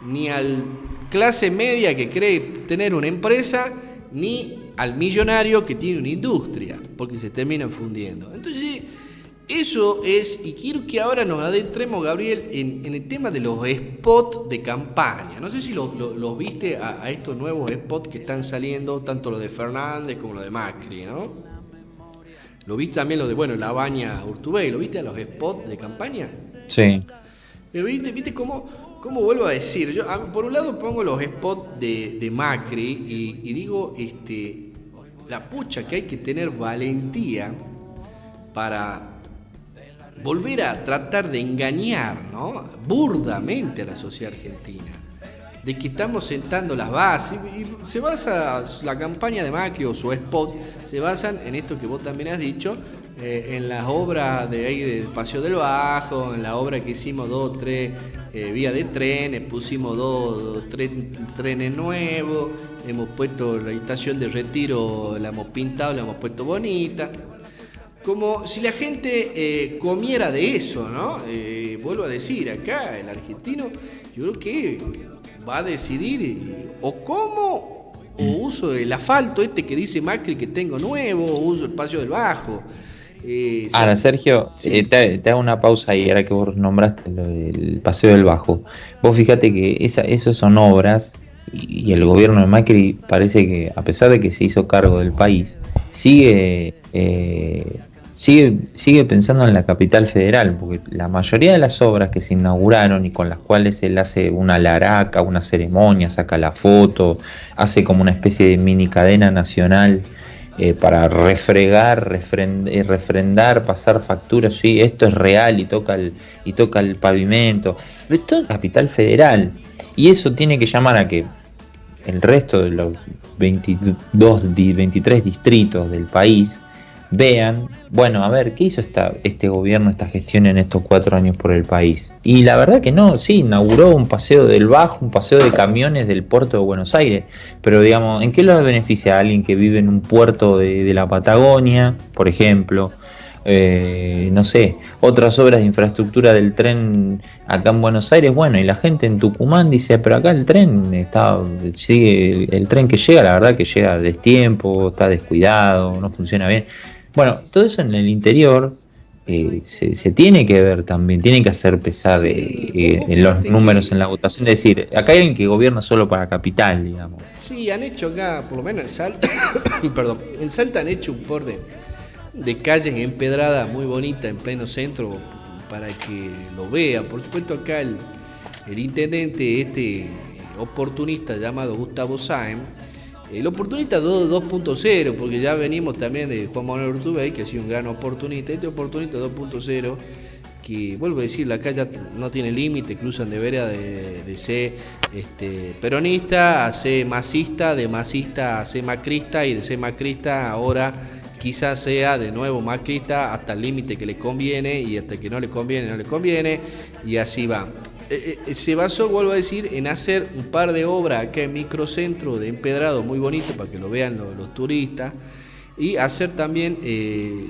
ni al clase media que cree tener una empresa, ni al millonario que tiene una industria, porque se terminan fundiendo. Entonces, eso es, y quiero que ahora nos adentremos, Gabriel, en el tema de los spots de campaña. No sé si los viste a estos nuevos spots que están saliendo, tanto los de Fernández como los de Macri, ¿no? ¿Lo viste también lo de, La Baña Urtubey? ¿Lo viste a los spots de campaña?
Sí.
Pero viste cómo vuelvo a decir, yo por un lado pongo los spots de Macri y digo, la pucha que hay que tener valentía para volver a tratar de engañar, ¿no?, burdamente a la sociedad argentina, de que estamos sentando las bases, y se basa la campaña de Macri o su spot, se basan en esto que vos también has dicho, en las obras de ahí del Paseo del Bajo, en la obra que hicimos 2 o 3 vías de trenes, pusimos 2 o 3 trenes nuevos, hemos puesto la estación de Retiro, la hemos pintado, la hemos puesto bonita, como si la gente comiera de eso, ¿no? Vuelvo a decir, acá el argentino, yo creo que va a decidir o cómo, o uso el asfalto que dice Macri que tengo nuevo, o uso el Paseo del Bajo.
Ahora, Sergio,
sí.
Te hago una pausa ahí, ahora que vos nombraste lo del Paseo del Bajo. Vos fíjate que esas son obras, y el gobierno de Macri parece que, a pesar de que se hizo cargo del país, sigue pensando en la capital federal, porque la mayoría de las obras que se inauguraron y con las cuales él hace una laraca, una ceremonia, saca la foto, hace como una especie de mini cadena nacional para refrendar, pasar facturas, sí, esto es real, y toca el pavimento, pero esto es capital federal, y eso tiene que llamar a que el resto de los 23 distritos del país vean, a ver, ¿qué hizo este gobierno, esta gestión en estos 4 años por el país? Y la verdad que no, sí, inauguró un paseo del Bajo, un paseo de camiones del puerto de Buenos Aires, pero digamos, ¿en qué lo beneficia a alguien que vive en un puerto de la Patagonia, por ejemplo? No sé, otras obras de infraestructura del tren acá en Buenos Aires, y la gente en Tucumán dice, pero acá el tren el tren que llega, la verdad que llega a destiempo, está descuidado, no funciona bien. Todo eso en el interior se tiene que ver también, tiene que hacer pesar en los números, en la votación, es decir, acá hay alguien que gobierna solo para capital, digamos.
Sí, han hecho acá, por lo menos en Salta, en Salta han hecho un par de calles empedradas muy bonitas en pleno centro para que lo vean. Por supuesto, acá el intendente oportunista llamado Gustavo Sáenz, el oportunista 2.0, porque ya venimos también de Juan Manuel Urtubey, que ha sido un gran oportunista. Este oportunista 2.0, que vuelvo a decir, la calle no tiene límite, cruzan de vera de ser peronista a ser masista, de masista a ser macrista, y de ser macrista ahora quizás sea de nuevo macrista hasta el límite que le conviene, y hasta que no le conviene, y así va. Se basó, vuelvo a decir, en hacer un par de obras acá en microcentro de empedrado muy bonito para que lo vean los turistas, y hacer también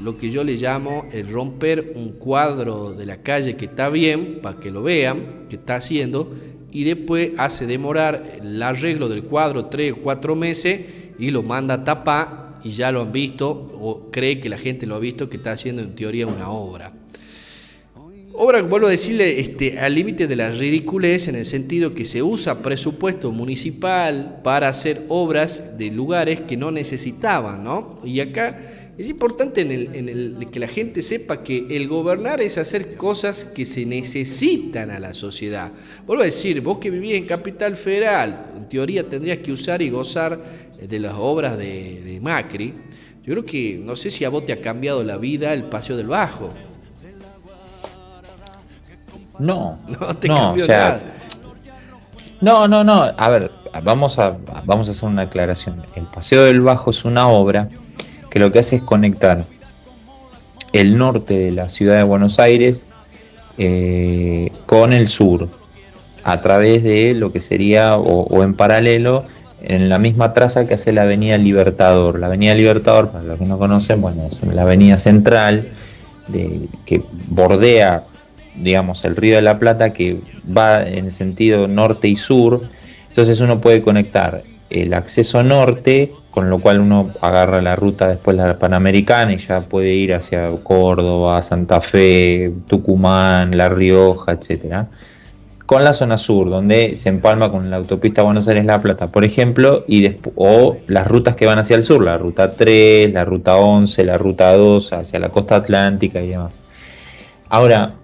lo que yo le llamo el romper un cuadro de la calle que está bien, para que lo vean, que está haciendo, y después hace demorar el arreglo del cuadro 3 o 4 meses y lo manda a tapar, y ya lo han visto, o cree que la gente lo ha visto, que está haciendo en teoría una obra. Obra, vuelvo a decirle, al límite de la ridiculez, en el sentido que se usa presupuesto municipal para hacer obras de lugares que no necesitaban, ¿no? Y acá es importante que la gente sepa que el gobernar es hacer cosas que se necesitan a la sociedad. Vuelvo a decir, vos que vivís en Capital Federal, en teoría tendrías que usar y gozar de las obras de Macri. Yo creo que, no sé si a vos te ha cambiado la vida el Paseo del Bajo.
No,
No te cambió
o sea,
nada.
no. A ver, vamos a hacer una aclaración. El Paseo del Bajo es una obra que lo que hace es conectar el norte de la ciudad de Buenos Aires con el sur, a través de lo que sería, o en paralelo, en la misma traza que hace la Avenida Libertador. La Avenida Libertador, para los que no conocen, bueno, es la avenida central que bordea, digamos, el Río de la Plata, que va en el sentido norte y sur. Entonces uno puede conectar el acceso norte, con lo cual uno agarra la ruta después la Panamericana y ya puede ir hacia Córdoba, Santa Fe, Tucumán, La Rioja, etcétera, con la zona sur, donde se empalma con la autopista Buenos Aires-La Plata, por ejemplo, o las rutas que van hacia el sur, la ruta 3, la ruta 11, la ruta 2, hacia la costa atlántica y demás. Ahora,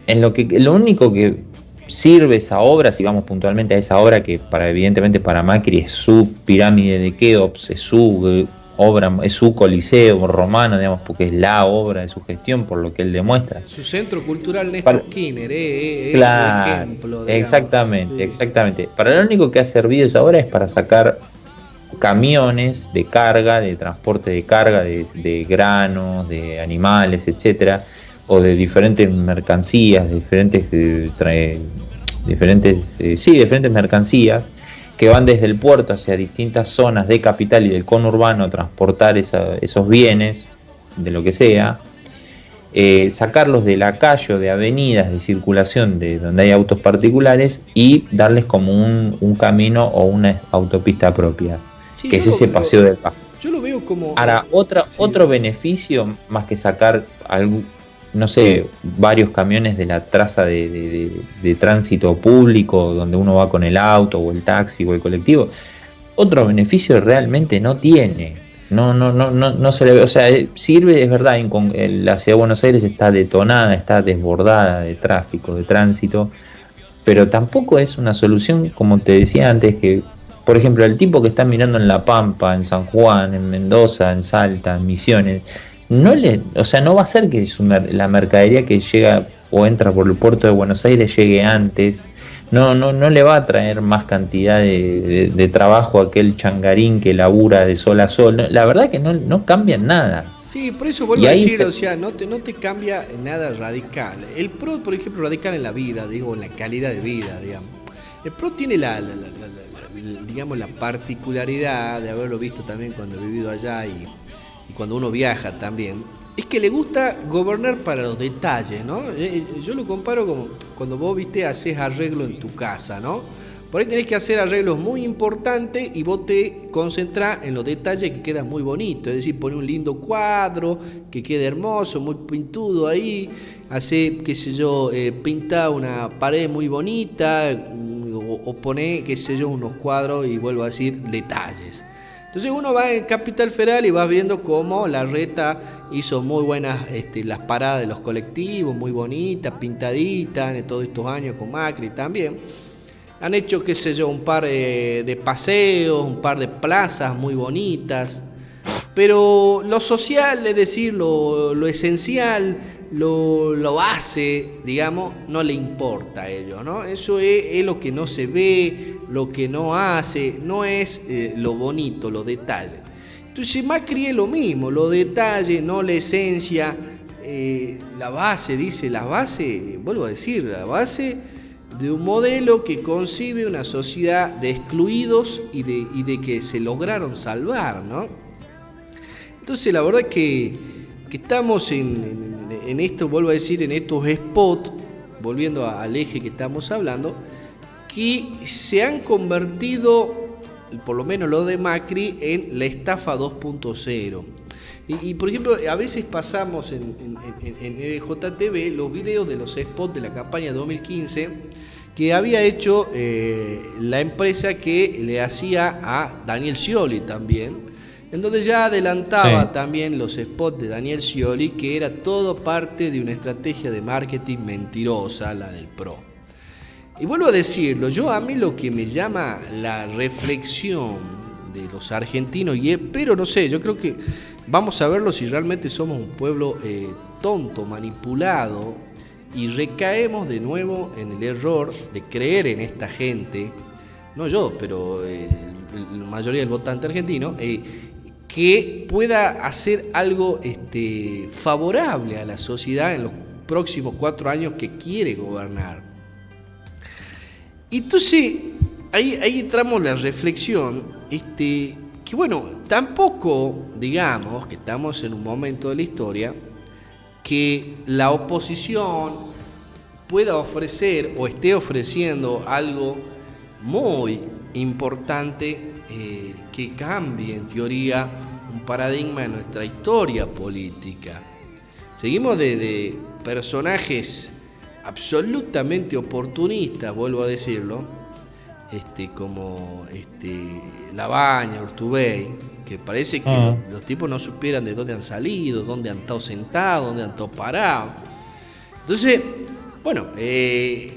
lo único que sirve esa obra, si vamos puntualmente a esa obra, que evidentemente para Macri es su pirámide de Keops, es su obra, es su coliseo romano, digamos, porque es la obra de su gestión, por lo que él demuestra.
Su centro cultural Néstor Kirchner,
claro,
es un ejemplo. Digamos.
Exactamente. Para lo único que ha servido esa obra es para sacar camiones de carga, de transporte de carga, de granos, de animales, etcétera, o de diferentes mercancías, diferentes mercancías que van desde el puerto hacia distintas zonas de Capital y del conurbano a transportar esos bienes, de lo que sea, sacarlos de la calle o de avenidas de circulación de donde hay autos particulares y darles como un camino o una autopista propia,
sí,
que es ese Paseo del Bajo.
Yo lo veo como...
Ahora, otro beneficio, más que sacar varios camiones de la traza de tránsito público donde uno va con el auto o el taxi o el colectivo, otro beneficio realmente no tiene. No se le ve, o sea, sirve, es verdad, la ciudad de Buenos Aires está detonada, está desbordada de tráfico, de tránsito, pero tampoco es una solución, como te decía antes, que por ejemplo el tipo que está mirando en La Pampa, en San Juan, en Mendoza, en Salta, en Misiones, no va a ser que la mercadería que llega o entra por el puerto de Buenos Aires llegue antes. No le va a traer más cantidad de trabajo a aquel changarín que labura de sol a sol. La verdad que no cambia nada.
Sí, por eso vuelvo a decir, o sea, no te cambia nada radical. El PRO, por ejemplo, radical en la vida, digo, en la calidad de vida, digamos. El PRO tiene digamos, la particularidad de haberlo visto también cuando he vivido allá y cuando uno viaja también, es que le gusta gobernar para los detalles, ¿no? Yo lo comparo como cuando vos, haces arreglo en tu casa, ¿no? Por ahí tenés que hacer arreglos muy importantes y vos te concentrás en los detalles que quedan muy bonitos. Es decir, poner un lindo cuadro que quede hermoso, muy pintudo ahí. Hacer, pintar una pared muy bonita o poner, unos cuadros y vuelvo a decir, detalles. Entonces uno va en Capital Federal y va viendo cómo la Reta hizo muy buenas las paradas de los colectivos, muy bonitas, pintaditas, en todos estos años con Macri también. Han hecho, un par de paseos, un par de plazas muy bonitas, pero lo social, es decir, lo esencial, lo base, digamos, no le importa a ellos, ¿no? Eso es lo que no se ve, lo que no hace, no es lo bonito, los detalles. Entonces Macri es lo mismo, los detalles, no la esencia, la base, vuelvo a decir, la base de un modelo que concibe una sociedad de excluidos y de que se lograron salvar, ¿no? Entonces la verdad que estamos en esto, vuelvo a decir, en estos spots, volviendo al eje que estamos hablando, que se han convertido por lo menos lo de Macri, en la estafa 2.0. Y por ejemplo, a veces pasamos en el JTV los videos de los spots de la campaña 2015 que había hecho la empresa que le hacía a Daniel Scioli también, en donde ya adelantaba también los spots de Daniel Scioli, que era todo parte de una estrategia de marketing mentirosa, la del PRO. Y vuelvo a decirlo, a mí lo que me llama la reflexión de los argentinos, pero no sé, yo creo que vamos a verlo si realmente somos un pueblo tonto, manipulado, y recaemos de nuevo en el error de creer en esta gente, no yo, pero la mayoría del votante argentino, que pueda hacer algo favorable a la sociedad en los próximos 4 años que quiere gobernar. Entonces, ahí entramos en la reflexión, que bueno, tampoco digamos que estamos en un momento de la historia que la oposición pueda ofrecer o esté ofreciendo algo muy importante que cambie en teoría un paradigma de nuestra historia política. Seguimos de personajes absolutamente oportunistas, vuelvo a decirlo, como Labaña, Urtubey, que parece que los tipos no supieran de dónde han salido, dónde han estado sentados, dónde han estado parados. Entonces, bueno, que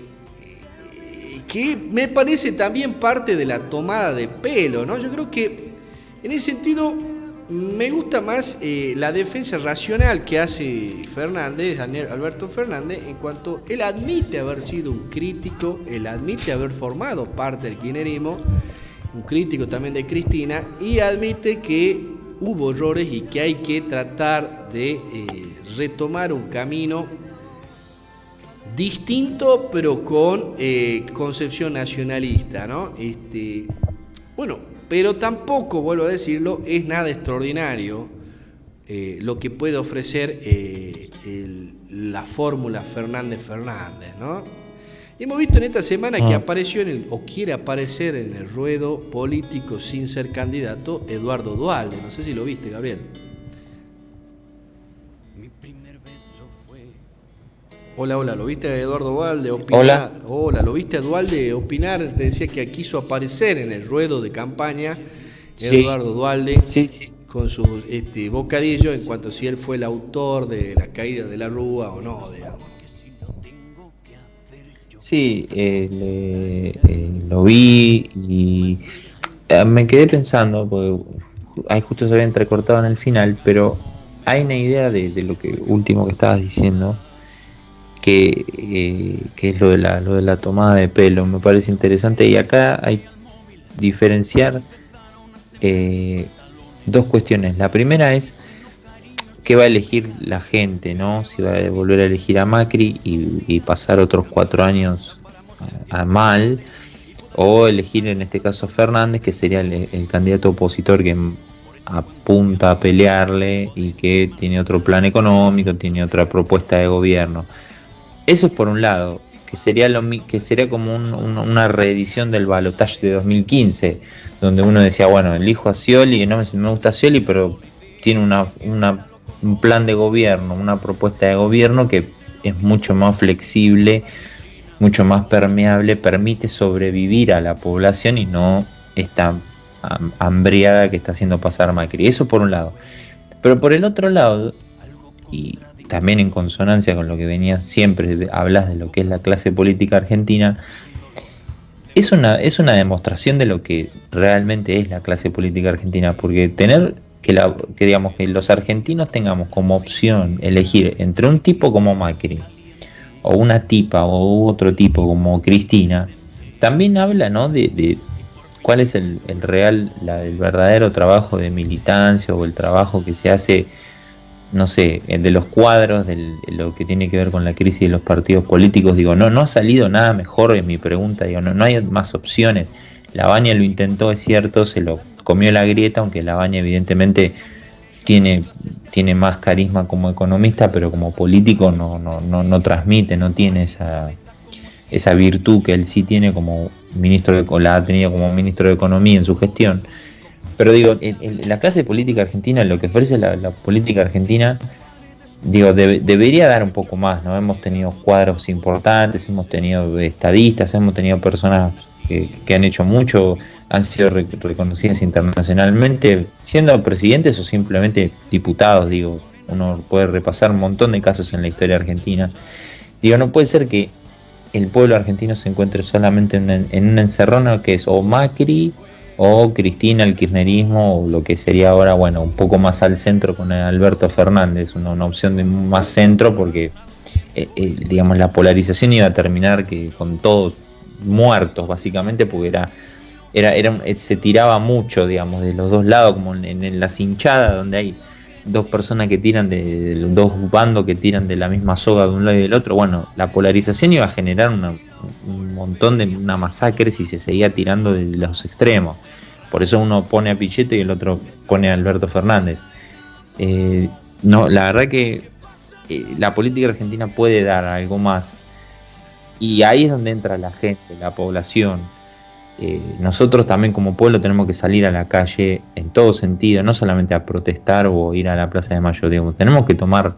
me parece también parte de la tomada de pelo, ¿no? Yo creo que en ese sentido me gusta más la defensa racional que hace Alberto Fernández, en cuanto él admite haber sido un crítico, él admite haber formado parte del kirchnerismo, un crítico también de Cristina, y admite que hubo errores y que hay que tratar de retomar un camino distinto, pero con concepción nacionalista, ¿no? Bueno, pero tampoco, vuelvo a decirlo, es nada extraordinario lo que puede ofrecer la fórmula Fernández, ¿no? Hemos visto en esta semana que apareció o quiere aparecer en el ruedo político sin ser candidato Eduardo Duhalde. No sé si lo viste, Gabriel. Hola, ¿lo viste a Eduardo Duhalde opinar? Hola, ¿lo viste a Duhalde opinar? Te decía que quiso aparecer en el ruedo de campaña Eduardo Duhalde, con su bocadillo en cuanto a si él fue el autor de la caída de la Rúa o no, digamos.
Sí, lo vi y me quedé pensando, porque ahí justo se había entrecortado en el final, pero hay una idea de lo que último que estabas diciendo, que es lo de la tomada de pelo. Me parece interesante, y acá hay diferenciar dos cuestiones. La primera es qué va a elegir la gente, ¿no? Si va a volver a elegir a Macri y pasar otros 4 años a mal, o elegir en este caso a Fernández, que sería el candidato opositor que apunta a pelearle y que tiene otro plan económico, tiene otra propuesta de gobierno. Eso es por un lado, que sería como una reedición del balotaje de 2015, donde uno decía, bueno, elijo a Scioli, no me gusta Scioli, pero tiene un plan de gobierno, una propuesta de gobierno que es mucho más flexible, mucho más permeable, permite sobrevivir a la población y no esta hambriada que está haciendo pasar Macri. Eso por un lado. Pero por el otro lado, y también en consonancia con lo que venía siempre, hablas de lo que es la clase política argentina, es una demostración de lo que realmente es la clase política argentina, porque tener que digamos que los argentinos tengamos como opción elegir entre un tipo como Macri o una tipa o otro tipo como Cristina, también habla, ¿no?, de cuál es el verdadero trabajo de militancia o el trabajo que se hace, no sé, de los cuadros, de lo que tiene que ver con la crisis de los partidos políticos. Digo, no ha salido nada mejor, en mi pregunta, digo, no hay más opciones. Labaña lo intentó, es cierto, se lo comió la grieta, aunque Labaña evidentemente tiene más carisma como economista, pero como político no transmite, no tiene esa virtud que él sí tiene como la ha tenido como ministro de Economía en su gestión. Pero digo, la clase política argentina, lo que ofrece la política argentina, digo, debería dar un poco más, ¿no? Hemos tenido cuadros importantes, hemos tenido estadistas, hemos tenido personas que han hecho mucho, han sido reconocidas internacionalmente, siendo presidentes o simplemente diputados. Digo, uno puede repasar un montón de casos en la historia argentina. Digo, no puede ser que el pueblo argentino se encuentre solamente en una encerrona que es o Macri o Cristina, el kirchnerismo, o lo que sería ahora, bueno, un poco más al centro con Alberto Fernández, una opción de más centro, porque digamos, la polarización iba a terminar con todos muertos, básicamente, porque se tiraba mucho, digamos, de los dos lados, como en las hinchadas, donde hay dos personas que tiran de los dos bandos que tiran de la misma soga de un lado y del otro. Bueno, la polarización iba a generar un montón de una masacre si se seguía tirando de los extremos. Por eso uno pone a Pichetto y el otro pone a Alberto Fernández. No, la verdad que la política argentina puede dar algo más, y ahí es donde entra la gente, la población. Nosotros también como pueblo tenemos que salir a la calle en todo sentido, no solamente a protestar o ir a la Plaza de Mayo, digamos. Tenemos que tomar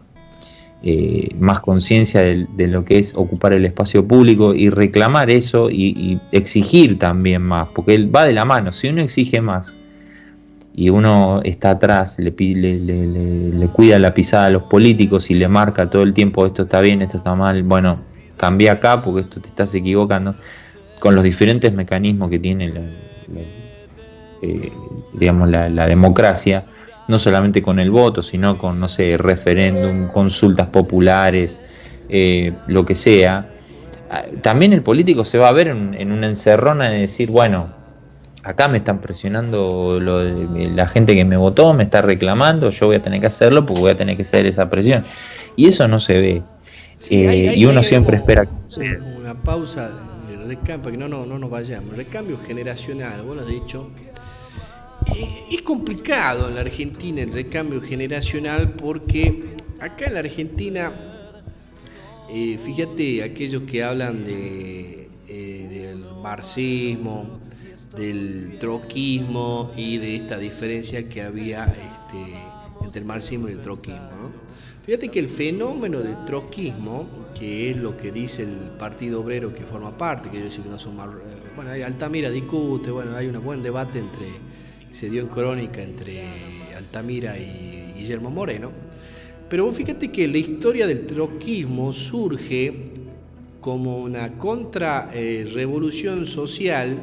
más conciencia de lo que es ocupar el espacio público y reclamar eso y exigir también más, porque él va de la mano. Si uno exige más y uno está atrás, le cuida la pisada a los políticos y le marca todo el tiempo esto está bien, esto está mal, bueno, cambia acá porque esto te estás equivocando, con los diferentes mecanismos que tiene digamos la democracia, no solamente con el voto, sino con, no sé, referéndum, consultas populares, lo que sea. También el político se va a ver en una encerrona de decir, bueno, acá me están presionando la gente que me votó, me está reclamando, yo voy a tener que hacerlo porque voy a tener que ceder esa presión. Y eso no se ve.
Sí,
y uno siempre espera que sea.
Una pausa, el recambio, que no nos vayamos. El recambio generacional, vos lo has dicho. Es complicado en la Argentina el recambio generacional, porque acá en la Argentina, fíjate, aquellos que hablan del marxismo, del troquismo y de esta diferencia que había entre el marxismo y el troquismo, ¿no? Fíjate que el fenómeno del troquismo, que es lo que dice el Partido Obrero que forma parte, que ellos dicen que no son más... Bueno, Altamira discute, bueno, hay un buen debate se dio en Crónica entre Altamira y Guillermo Moreno, pero vos fíjate que la historia del troquismo surge como una revolución social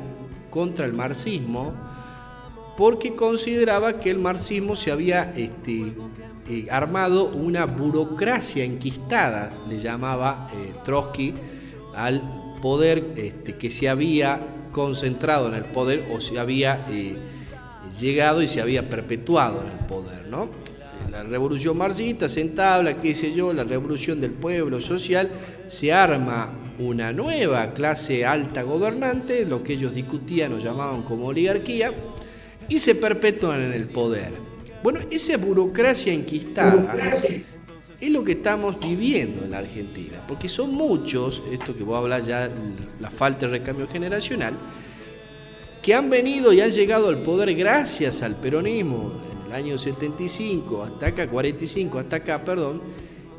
contra el marxismo, porque consideraba que el marxismo se había armado una burocracia enquistada, le llamaba Trotsky, al poder que se había concentrado en el poder, o se había llegado y se había perpetuado en el poder, ¿no? La revolución marxista se entabla, qué sé yo, la revolución del pueblo social, se arma una nueva clase alta gobernante, lo que ellos discutían o llamaban como oligarquía, y se perpetúan en el poder. Bueno, esa burocracia enquistada es lo que estamos viviendo en la Argentina, porque son muchos, esto que vos hablas ya, la falta de recambio generacional, que han venido y han llegado al poder gracias al peronismo en el año 75 hasta acá, 45 hasta acá, perdón,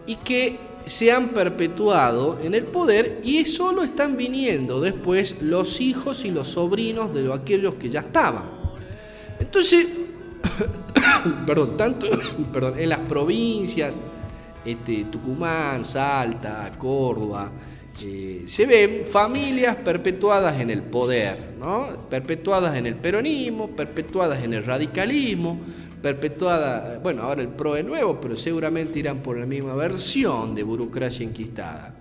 y que se han perpetuado en el poder, y solo están viniendo después los hijos y los sobrinos de aquellos que ya estaban. Entonces, en las provincias, Tucumán, Salta, Córdoba, se ven familias perpetuadas en el poder, ¿no? Perpetuadas en el peronismo, perpetuadas en el radicalismo, perpetuadas, bueno, ahora el PRO es nuevo, pero seguramente irán por la misma versión de burocracia enquistada.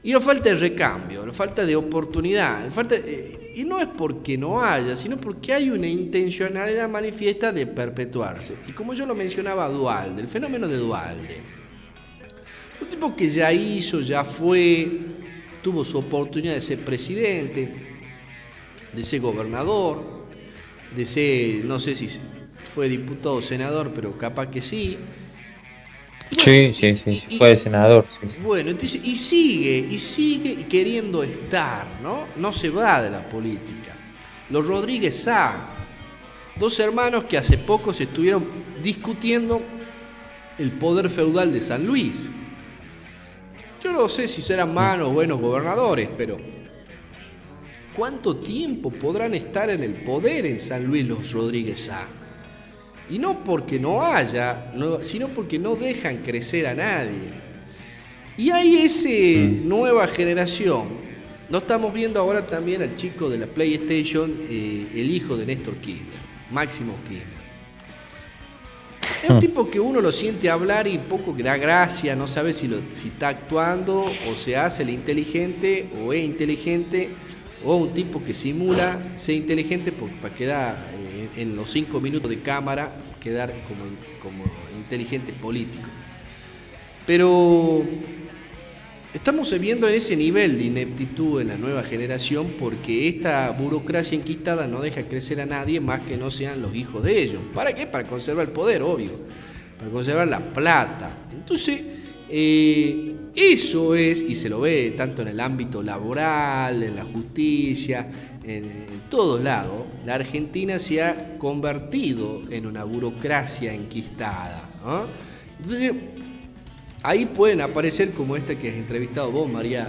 Y nos falta el recambio, nos falta de oportunidad, y no es porque no haya, sino porque hay una intencionalidad manifiesta de perpetuarse. Y como yo lo mencionaba, Duhalde, el fenómeno de Duhalde, un tipo que ya hizo, ya fue, tuvo su oportunidad de ser presidente, de ser gobernador, de ser, no sé si fue diputado o senador, pero capaz que sí.
Sí, sí, sí, sí, fue senador. Sí, sí.
Bueno, entonces, y sigue queriendo estar, ¿no? No se va de la política. Los Rodríguez Sá, dos hermanos que hace poco se estuvieron discutiendo el poder feudal de San Luis. Yo no sé si serán malos o buenos gobernadores, pero ¿cuánto tiempo podrán estar en el poder en San Luis los Rodríguez Sá? Y no porque no haya, sino porque no dejan crecer a nadie. Y hay esa nueva generación. Lo estamos viendo ahora también al chico de la PlayStation, el hijo de Néstor Kirchner, Máximo Kirchner. Es un tipo que uno lo siente hablar y poco que da gracia, no sabe si está actuando o se hace el inteligente o es inteligente, o un tipo que simula ser inteligente para quedar en los 5 minutos de cámara, quedar como inteligente político. Pero estamos viendo en ese nivel de ineptitud en la nueva generación porque esta burocracia enquistada no deja crecer a nadie más que no sean los hijos de ellos. ¿Para qué? Para conservar el poder, obvio. Para conservar la plata. Entonces, eso es, y se lo ve tanto en el ámbito laboral, en la justicia, en todos lados, la Argentina se ha convertido en una burocracia enquistada, ¿no? Entonces, ahí pueden aparecer como esta que has entrevistado vos, María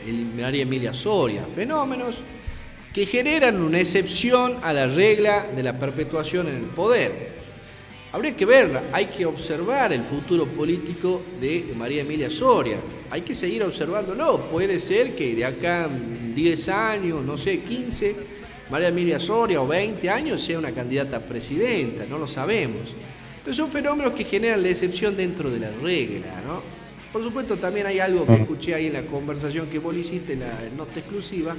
Emilia Soria, fenómenos que generan una excepción a la regla de la perpetuación en el poder. Habría que verla, hay que observar el futuro político de María Emilia Soria, hay que seguir observándolo, puede ser que de acá 10 años, no sé, 15, María Emilia Soria o 20 años sea una candidata a presidenta, no lo sabemos. Pero son fenómenos que generan la excepción dentro de la regla, ¿no? Por supuesto, también hay algo que escuché ahí en la conversación que vos hiciste, en la nota exclusiva,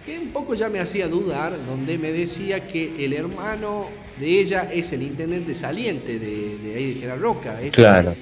que un poco ya me hacía dudar, donde me decía que el hermano de ella es el intendente saliente de ahí de General Roca.
Claro,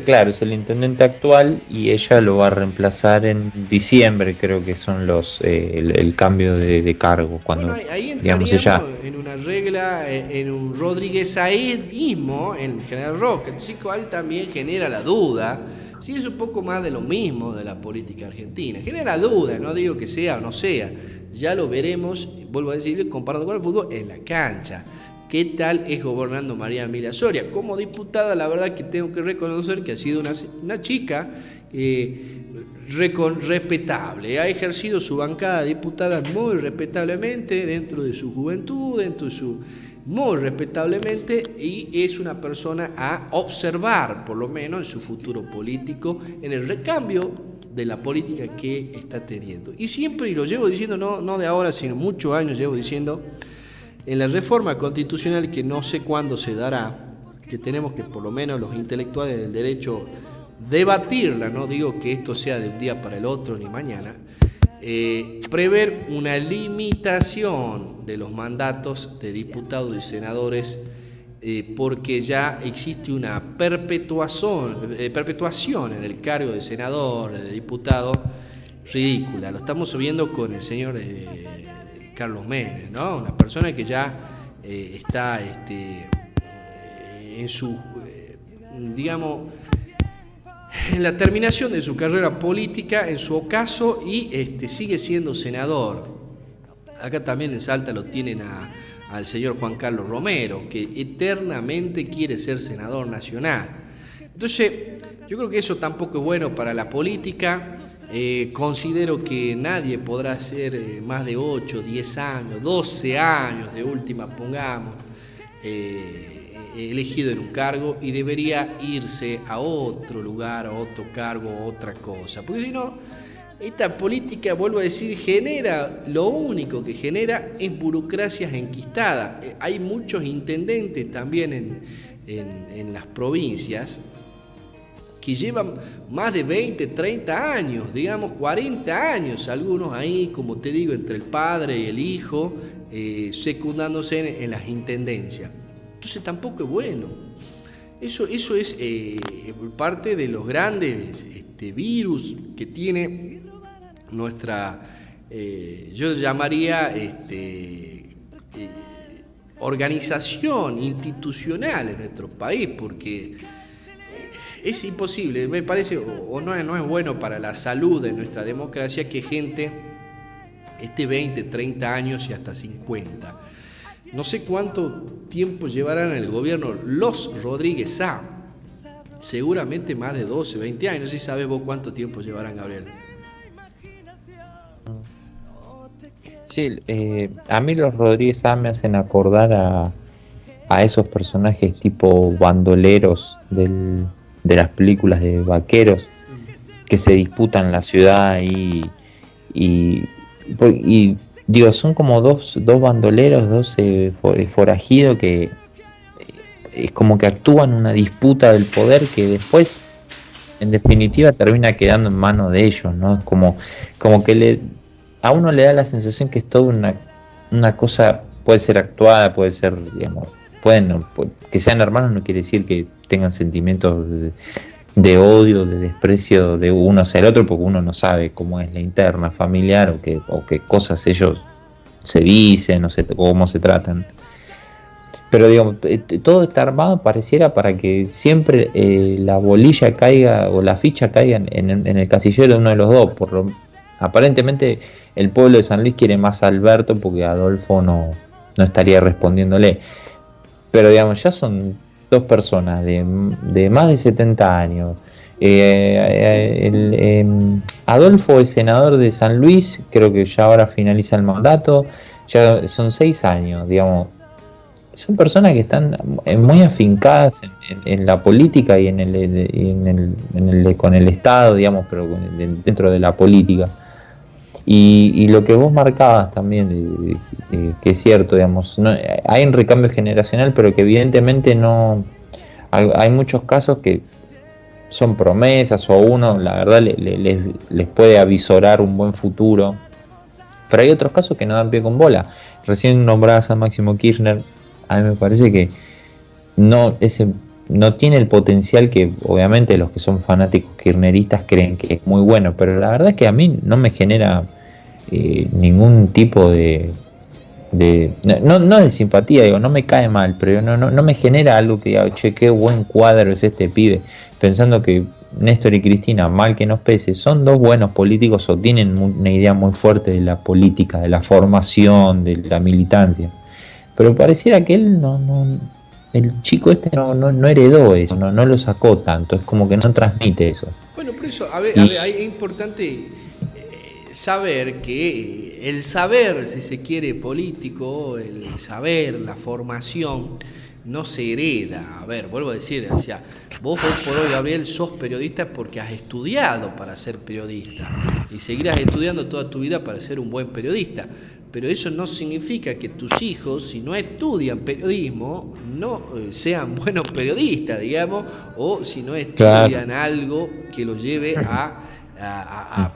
claro, es el intendente actual y ella lo va a reemplazar en diciembre, creo que son el cambio de cargo. Cuando,
bueno, ahí
digamos,
entraríamos en una regla, en un Rodríguez Saedismo en General Roca. Entonces, cual también genera la duda. Sí, es un poco más de lo mismo de la política argentina. Genera duda, no digo que sea o no sea. Ya lo veremos, vuelvo a decir, comparado con el fútbol, en la cancha. ¿Qué tal es gobernando María Emilia Soria? Como diputada, la verdad que tengo que reconocer que ha sido una chica respetable. Ha ejercido su bancada de diputada muy respetablemente dentro de su juventud, muy respetablemente, y es una persona a observar, por lo menos en su futuro político, en el recambio de la política que está teniendo. Y siempre, y lo llevo diciendo, no de ahora, sino muchos años llevo diciendo, en la reforma constitucional que no sé cuándo se dará, que tenemos que por lo menos los intelectuales del derecho debatirla, no digo que esto sea de un día para el otro ni mañana, prever una limitación de los mandatos de diputados y senadores, porque ya existe una perpetuación en el cargo de senador, de diputado, ridícula. Lo estamos viendo con el señor Carlos Menem, ¿no? Una persona que ya está en su, digamos, en la terminación de su carrera política, en su ocaso, y sigue siendo senador. Acá también en Salta lo tienen al señor Juan Carlos Romero, que eternamente quiere ser senador nacional. Entonces, yo creo que eso tampoco es bueno para la política. Considero que nadie podrá ser más de 8, 10 años, 12 años de última, pongamos, elegido en un cargo, y debería irse a otro lugar, a otro cargo, a otra cosa. Porque si no, esta política, vuelvo a decir, lo único que genera es burocracias enquistadas. Hay muchos intendentes también en las provincias que llevan más de 20, 30 años, digamos 40 años, algunos ahí, como te digo, entre el padre y el hijo, secundándose en las intendencias. Entonces tampoco es bueno. Eso es parte de los grandes virus que tiene nuestra, yo llamaría organización institucional en nuestro país, porque es imposible, me parece, o no es bueno para la salud de nuestra democracia que gente esté 20, 30 años y hasta 50. No sé cuánto tiempo llevarán en el gobierno los Rodríguez Sá. Seguramente más de 12, 20 años. No sé si sabes vos cuánto tiempo llevarán, Gabriel.
Sí, a mí los Rodríguez Sá me hacen acordar a esos personajes tipo bandoleros de las películas de vaqueros que se disputan la ciudad y digo, son como dos bandoleros, dos forajidos que es como que actúan una disputa del poder que después en definitiva termina quedando en manos de ellos, ¿no? Es como que a uno le da la sensación que es toda una cosa, puede ser actuada, puede ser, digamos, que sean hermanos no quiere decir que tengan sentimientos de odio, de desprecio de uno hacia el otro, porque uno no sabe cómo es la interna familiar o qué cosas ellos se dicen, o cómo se tratan. Pero digamos, todo está armado pareciera para que siempre la bolilla caiga o la ficha caiga en el casillero de uno de los dos. Aparentemente el pueblo de San Luis quiere más a Alberto porque Adolfo no estaría respondiéndole. Pero digamos, ya son dos personas de más de 70 años. Adolfo es senador de San Luis, creo que ya ahora finaliza el mandato, ya son 6 años, digamos. Son personas que están muy afincadas en la política y con el Estado, digamos, pero dentro de la política. Y lo que vos marcabas también, que es cierto, digamos, hay un recambio generacional, pero que evidentemente no. Hay muchos casos que son promesas o uno, la verdad, les puede avisorar un buen futuro, pero hay otros casos que no dan pie con bola. Recién nombrabas a Máximo Kirchner. A mí me parece que no tiene el potencial que obviamente los que son fanáticos kirchneristas creen que es muy bueno, pero la verdad es que a mí no me genera ningún tipo no de simpatía, digo, no me cae mal, pero no me genera algo que diga, che, qué buen cuadro es este pibe, pensando que Néstor y Cristina, mal que nos pese, son dos buenos políticos o tienen una idea muy fuerte de la política, de la formación, de la militancia. Pero pareciera que él el chico este no heredó eso, no lo sacó tanto, es como que no transmite eso.
Bueno, por eso, a ver, es importante saber que el saber, si se quiere, político, el saber, la formación, no se hereda. A ver, vuelvo a decir, o sea, vos hoy por hoy, Gabriel, sos periodista porque has estudiado para ser periodista y seguirás estudiando toda tu vida para ser un buen periodista. Pero eso no significa que tus hijos, si no estudian periodismo, no sean buenos periodistas, digamos, o si no estudian algo que los lleve a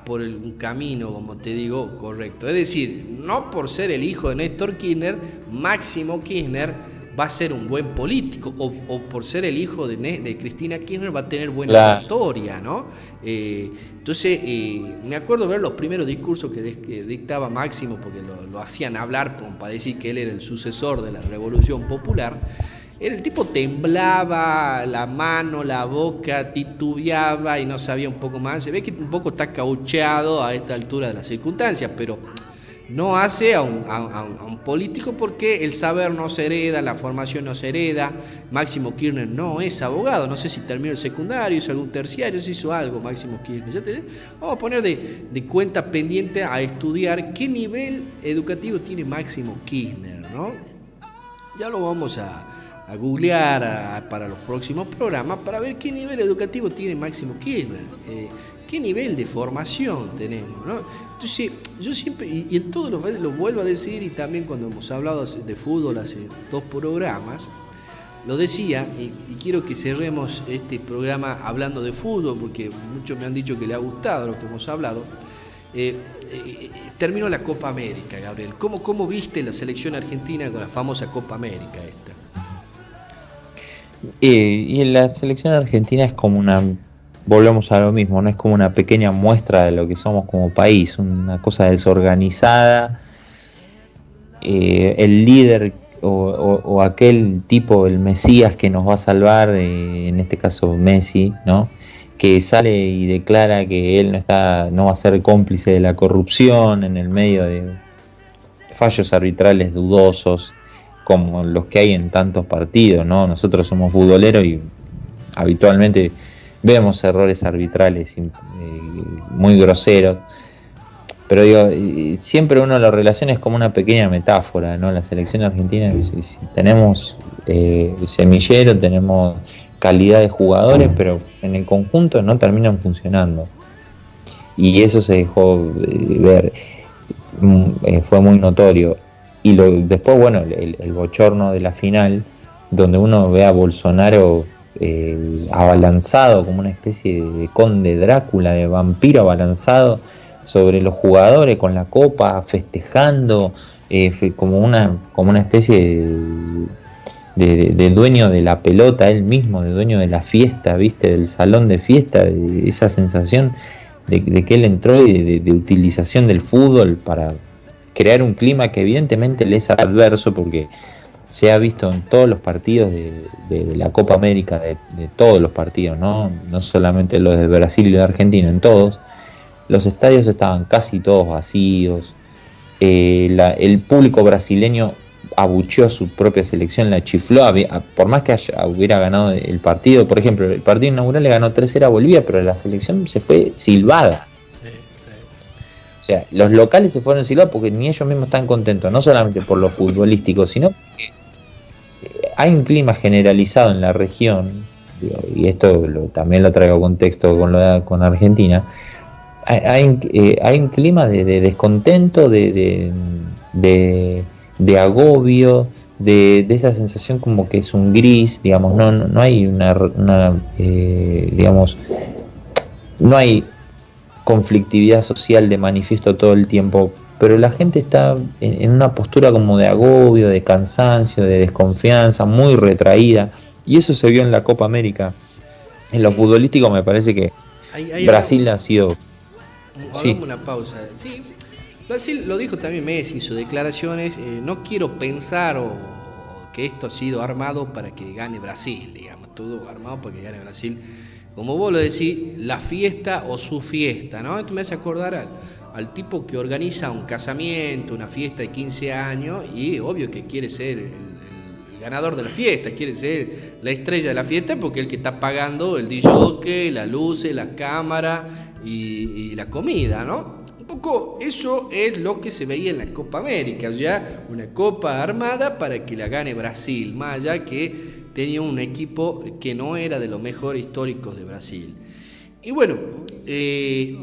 por un camino, como te digo, correcto. Es decir, no por ser el hijo de Néstor Kirchner, Máximo Kirchner va a ser un buen político, o por ser el hijo de Cristina Kirchner va a tener buena historia, ¿no? Entonces, me acuerdo ver los primeros discursos que dictaba Máximo, porque lo hacían hablar como para decir que él era el sucesor de la Revolución Popular. El tipo temblaba la mano, la boca, titubeaba y no sabía un poco más. Se ve que un poco está caucheado a esta altura de las circunstancias, pero no hace a un político porque el saber no se hereda, la formación no se hereda. Máximo Kirchner no es abogado, no sé si terminó el secundario, hizo algún terciario, si hizo algo Máximo Kirchner. Vamos a poner de cuenta pendiente a estudiar qué nivel educativo tiene Máximo Kirchner, ¿no? Ya lo vamos a googlear para los próximos programas para ver qué nivel educativo tiene Máximo Kirchner. ¿Qué nivel de formación tenemos, ¿no? Entonces, yo siempre, y en todos los lo vuelvo a decir, y también cuando hemos hablado de fútbol hace 2 programas, lo decía, y quiero que cerremos este programa hablando de fútbol, porque muchos me han dicho que le ha gustado lo que hemos hablado. Terminó la Copa América, Gabriel. ¿Cómo viste la selección argentina con la famosa Copa América esta?
Y la selección argentina es como volvemos a lo mismo, no es como una pequeña muestra de lo que somos como país, una cosa desorganizada. El líder o aquel tipo, el Mesías que nos va a salvar, en este caso Messi, ¿no? Que sale y declara que él no va a ser cómplice de la corrupción en el medio de fallos arbitrales dudosos como los que hay en tantos partidos, ¿no? Nosotros somos futboleros y habitualmente vemos errores arbitrales muy groseros, pero digo, siempre uno lo relaciona es como una pequeña metáfora, ¿no? La selección argentina, si tenemos semillero, tenemos calidad de jugadores, pero en el conjunto no terminan funcionando. Y eso se dejó ver, fue muy notorio. Y después, bueno, el bochorno de la final, donde uno ve a Bolsonaro abalanzado como una especie de conde Drácula, de vampiro abalanzado sobre los jugadores con la copa, festejando, como una especie de dueño de la pelota él mismo, de dueño de la fiesta, ¿viste? Del salón de fiesta, de esa sensación de que él entró y de utilización del fútbol para crear un clima que evidentemente le es adverso, porque se ha visto en todos los partidos de la Copa América, de todos los partidos, no solamente los de Brasil y de Argentina, en todos, los estadios estaban casi todos vacíos, el público brasileño abucheó a su propia selección, la chifló, por más que hubiera ganado el partido. Por ejemplo, el partido inaugural le ganó 3-0 a Bolivia, pero la selección se fue silbada. O sea, los locales se fueron silbados porque ni ellos mismos están contentos, no solamente por lo futbolístico, sino porque hay un clima generalizado en la región, y esto también lo traigo a contexto con Argentina. Hay un clima de descontento, de agobio, de esa sensación como que es un gris, digamos, no hay digamos, no hay conflictividad social de manifiesto todo el tiempo, pero la gente está en una postura como de agobio, de cansancio, de desconfianza, muy retraída, y eso se vio en la Copa América. En lo futbolístico me parece que Brasil ha sido...
Hagamos una pausa. Sí, Brasil, lo dijo también Messi en sus declaraciones, no quiero pensar que esto ha sido armado para que gane Brasil, digamos, todo armado para que gane Brasil. Como vos lo decís, la fiesta o su fiesta, ¿no? Esto me hace acordar al tipo que organiza un casamiento, una fiesta de 15 años, y obvio que quiere ser el ganador de la fiesta, quiere ser la estrella de la fiesta, porque es el que está pagando el DJ, las luces, la cámara y la comida, ¿no? Un poco eso es lo que se veía en la Copa América, ya una copa armada para que la gane Brasil, más allá que tenía un equipo que no era de los mejores históricos de Brasil. Y bueno,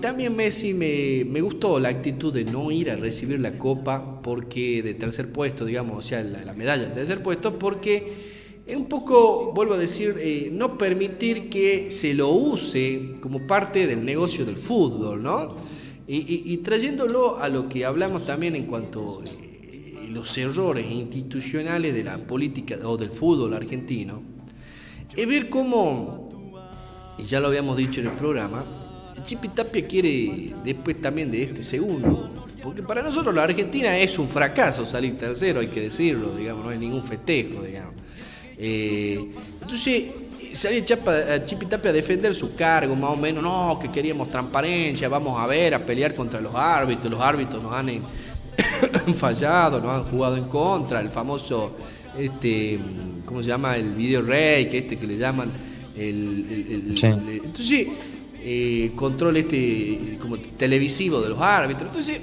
también Messi me gustó la actitud de no ir a recibir la copa porque de tercer puesto, digamos, o sea, la medalla de tercer puesto, porque un poco, vuelvo a decir, no permitir que se lo use como parte del negocio del fútbol, ¿no? Y trayéndolo a lo que hablamos también en cuanto a los errores institucionales de la política o del fútbol argentino, es ver cómo, y ya lo habíamos dicho en el programa, Chipi Tapia quiere después también de este segundo, porque para nosotros la Argentina es un fracaso salir tercero, hay que decirlo, digamos, no hay ningún festejo, digamos. Entonces sale Chipi Tapia a defender su cargo, más o menos, no, que queríamos transparencia, vamos a ver, a pelear contra los árbitros nos han fallado, nos han jugado en contra, el famoso, ¿cómo se llama? El video rey, que le llaman, sí. Entonces, el control como televisivo de los árbitros. Entonces,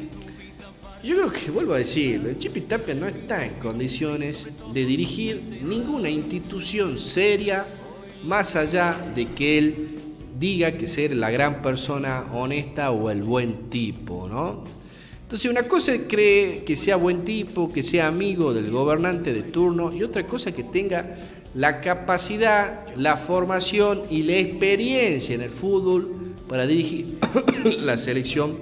yo creo que, vuelvo a decirlo, el Chipi Tapia no está en condiciones de dirigir ninguna institución seria, más allá de que él diga que ser la gran persona honesta o el buen tipo, ¿no? Entonces, una cosa es creer que sea buen tipo, que sea amigo del gobernante de turno, y otra cosa es que tenga la capacidad, la formación y la experiencia en el fútbol para dirigir la selección,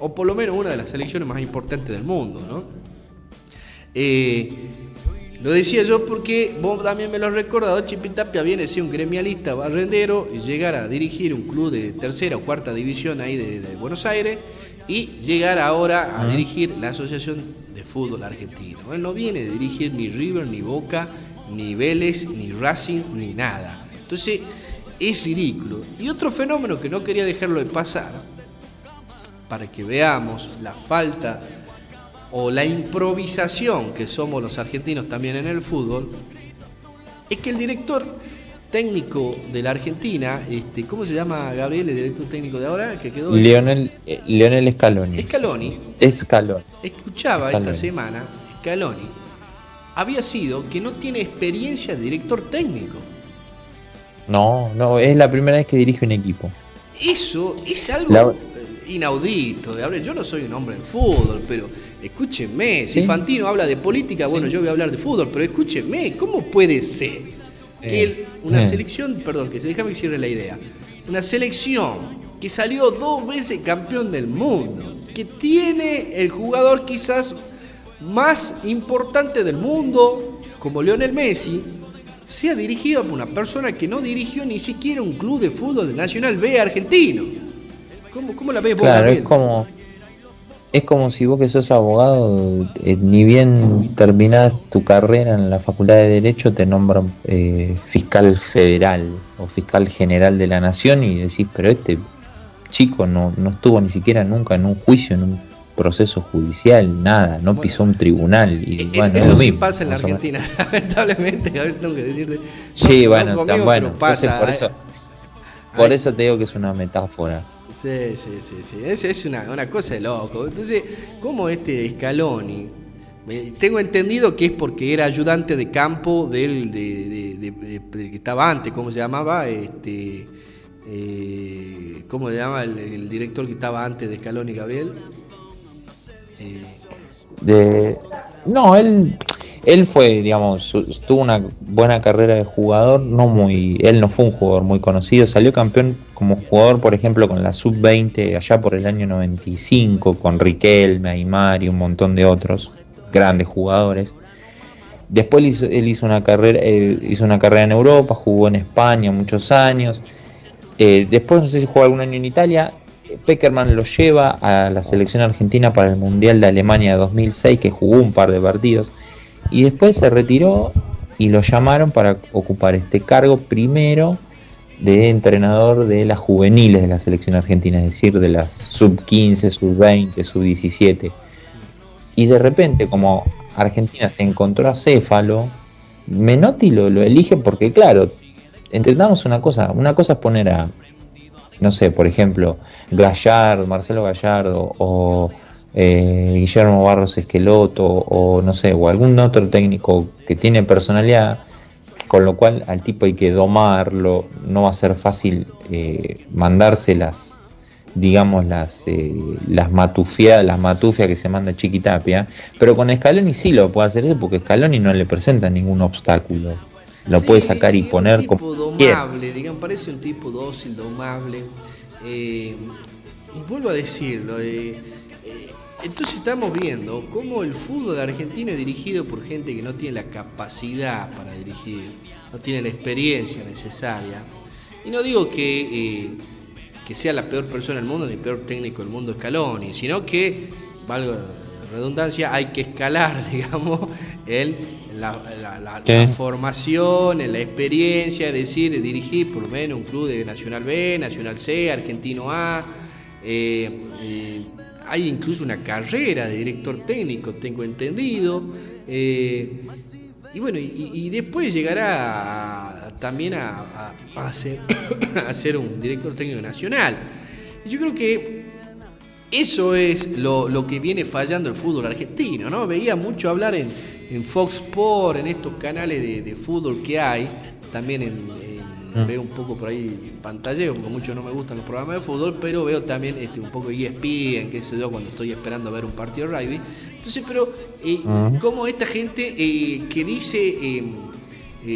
o por lo menos una de las selecciones más importantes del mundo, ¿no? Lo decía yo porque vos también me lo has recordado. Chipi Tapia viene a ser un gremialista barrendero y llegar a dirigir un club de tercera o cuarta división ahí de Buenos Aires y llegar ahora a dirigir la Asociación de Fútbol Argentino. Él no viene a dirigir ni River, ni Boca, ni Vélez, ni Racing, ni nada. Entonces es ridículo. Y otro fenómeno que no quería dejarlo de pasar, para que veamos la falta o la improvisación que somos los argentinos también en el fútbol, es que el director técnico de la Argentina, ¿cómo se llama, Gabriel, el director técnico de ahora? Que quedó
Lionel Scaloni.
Escaloni. Escuchaba
Scaloni.
esta semana, Scaloni había sido que no tiene experiencia de director técnico.
No, es la primera vez que dirige un equipo.
Eso es algo inaudito. Yo no soy un hombre del fútbol, pero escúchenme, si
¿Sí?
Fantino habla de política, bueno, yo voy a hablar de fútbol, pero escúchenme, ¿cómo puede ser que una selección, déjame que cierre la idea, una selección que salió 2 veces campeón del mundo, que tiene el jugador quizás más importante del mundo, como Lionel Messi, sea dirigido por una persona que no dirigió ni siquiera un club de fútbol de Nacional B argentino? ¿Cómo la ves vos,
Claro,
Gabriel?
es como si vos que sos abogado, ni bien terminás tu carrera en la Facultad de Derecho, te nombran fiscal federal o fiscal general de la nación y decís, pero este chico no estuvo ni siquiera nunca en un juicio, en un proceso judicial, nada, no pisó un tribunal. Y bueno, es
Eso
lo
sí
mismo,
pasa en la
más o menos.
Argentina, lamentablemente, Gabriel, tengo que decirte.
Sí,
No
bueno,
conmigo,
bueno,
pero pasa,
entonces por eso te digo que es una metáfora.
Sí. Es una cosa de loco. Entonces, ¿cómo Scaloni? Tengo entendido que es porque era ayudante de campo del que estaba antes, ¿cómo se llamaba? ¿Cómo se llama el director que estaba antes de Scaloni, Gabriel?
No, él fue, digamos, tuvo una buena carrera de jugador, él no fue un jugador muy conocido, salió campeón como jugador, por ejemplo, con la Sub-20 allá por el año 95, con Riquelme, Aymar y un montón de otros grandes jugadores. Después él hizo una carrera en Europa, jugó en España muchos años. Después no sé si jugó algún año en Italia. Peckerman lo lleva a la selección argentina para el Mundial de Alemania de 2006, que jugó un par de partidos, y después se retiró y lo llamaron para ocupar este cargo primero de entrenador de las juveniles de la selección argentina, es decir, de las sub-15, sub-20, sub-17. Y de repente, como Argentina se encontró acéfalo, Menotti lo elige porque, claro, entendamos una cosa es poner a, no sé, por ejemplo, Marcelo Gallardo o Guillermo Barros Esqueloto o no sé, o algún otro técnico que tiene personalidad, con lo cual al tipo hay que domarlo, no va a ser fácil mandarse las matufias que se manda Chiqui Tapia, pero con Scaloni sí lo puede hacer eso porque Scaloni no le presenta ningún obstáculo. Lo puede sacar y poner
como
como
domable, digamos, parece un tipo dócil, domable. Y vuelvo a decirlo, entonces estamos viendo cómo el fútbol argentino es dirigido por gente que no tiene la capacidad para dirigir, no tiene la experiencia necesaria. Y no digo que sea la peor persona del mundo ni el peor técnico del mundo Scaloni, sino que, valga la redundancia, hay que escalar, digamos, la formación, en la experiencia, es decir, dirigir por lo menos un club de Nacional B, Nacional C, Argentino A. Hay incluso una carrera de director técnico, tengo entendido. Y bueno, y después llegará también a ser un director técnico nacional. Y yo creo que eso es lo que viene fallando el fútbol argentino, ¿no? Veía mucho hablar en Fox Sports, en estos canales de fútbol que hay, también veo un poco por ahí pantalleo, porque mucho no me gustan los programas de fútbol, pero veo también un poco ESPN, qué sé yo, cuando estoy esperando a ver un partido de rugby. Entonces, pero como esta gente que dice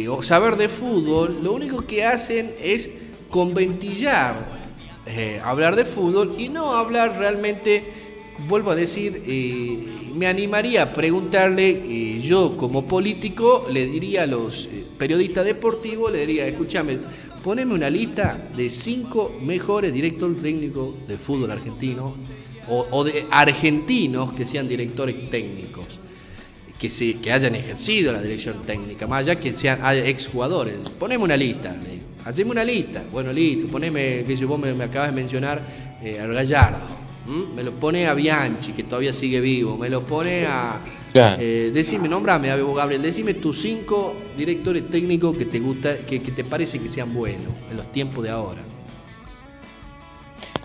o saber de fútbol, lo único que hacen es conventillar, hablar de fútbol y no hablar realmente, vuelvo a decir, me animaría a preguntarle, yo como político le diría a los periodistas deportivos, le diría, escúchame, poneme una lista de 5 mejores directores técnicos de fútbol argentino o de argentinos que sean directores técnicos, que hayan ejercido la dirección técnica, más allá que sean exjugadores. Poneme una lista, le digo, haceme una lista. Bueno, listo, poneme, que vos me acabas de mencionar a Gallardo. Me lo pone a Bianchi, que todavía sigue vivo, me lo pone a...
Claro.
Decime, nombrame, Gabriel, decime tus 5 directores técnicos que te gusta, que te parece que sean buenos en los tiempos de ahora.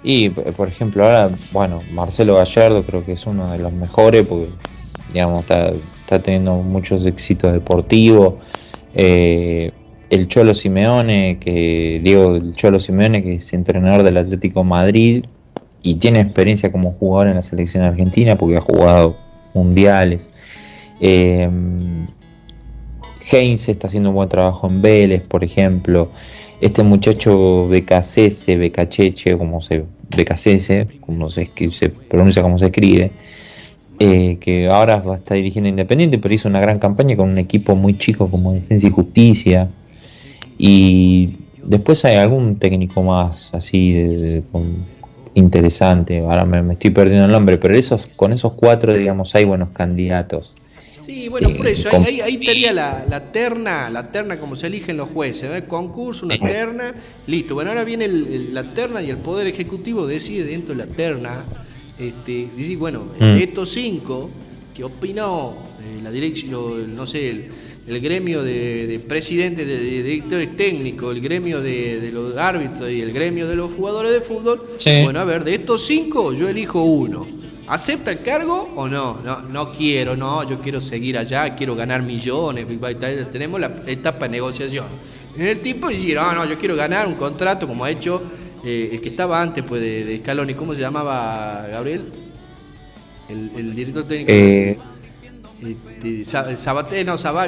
Y, por ejemplo, ahora, bueno, Marcelo Gallardo creo que es uno de los mejores porque, digamos, está teniendo muchos éxitos deportivos. El Cholo Simeone, el Cholo Simeone, que es entrenador del Atlético Madrid y tiene experiencia como jugador en la selección argentina porque ha jugado mundiales. Heinze está haciendo un buen trabajo en Vélez, por ejemplo. Este muchacho Becasese, como se pronuncia, como se escribe, que ahora va a estar dirigiendo Independiente, pero hizo una gran campaña con un equipo muy chico como Defensa y Justicia. Y después hay algún técnico más así interesante, ahora me estoy perdiendo el nombre, pero con esos 4, digamos, hay buenos candidatos.
Sí, bueno, por eso, ahí estaría la terna como se eligen los jueces, ¿ves? Concurso, una terna, listo. Bueno, ahora viene la terna y el Poder Ejecutivo decide dentro de la terna, dice, bueno, de estos 5, ¿qué opinó la dirección, no sé, el gremio de presidentes, de directores técnicos, el gremio de los árbitros y el gremio de los jugadores de fútbol? Sí. Bueno, a ver, de estos 5 yo elijo uno. ¿Acepta el cargo o no? No quiero, yo quiero seguir allá, quiero ganar millones, tenemos la etapa de negociación. En el tipo dice, no, yo quiero ganar un contrato como ha hecho el que estaba antes pues de Scaloni. ¿Cómo se llamaba, Gabriel? El director técnico.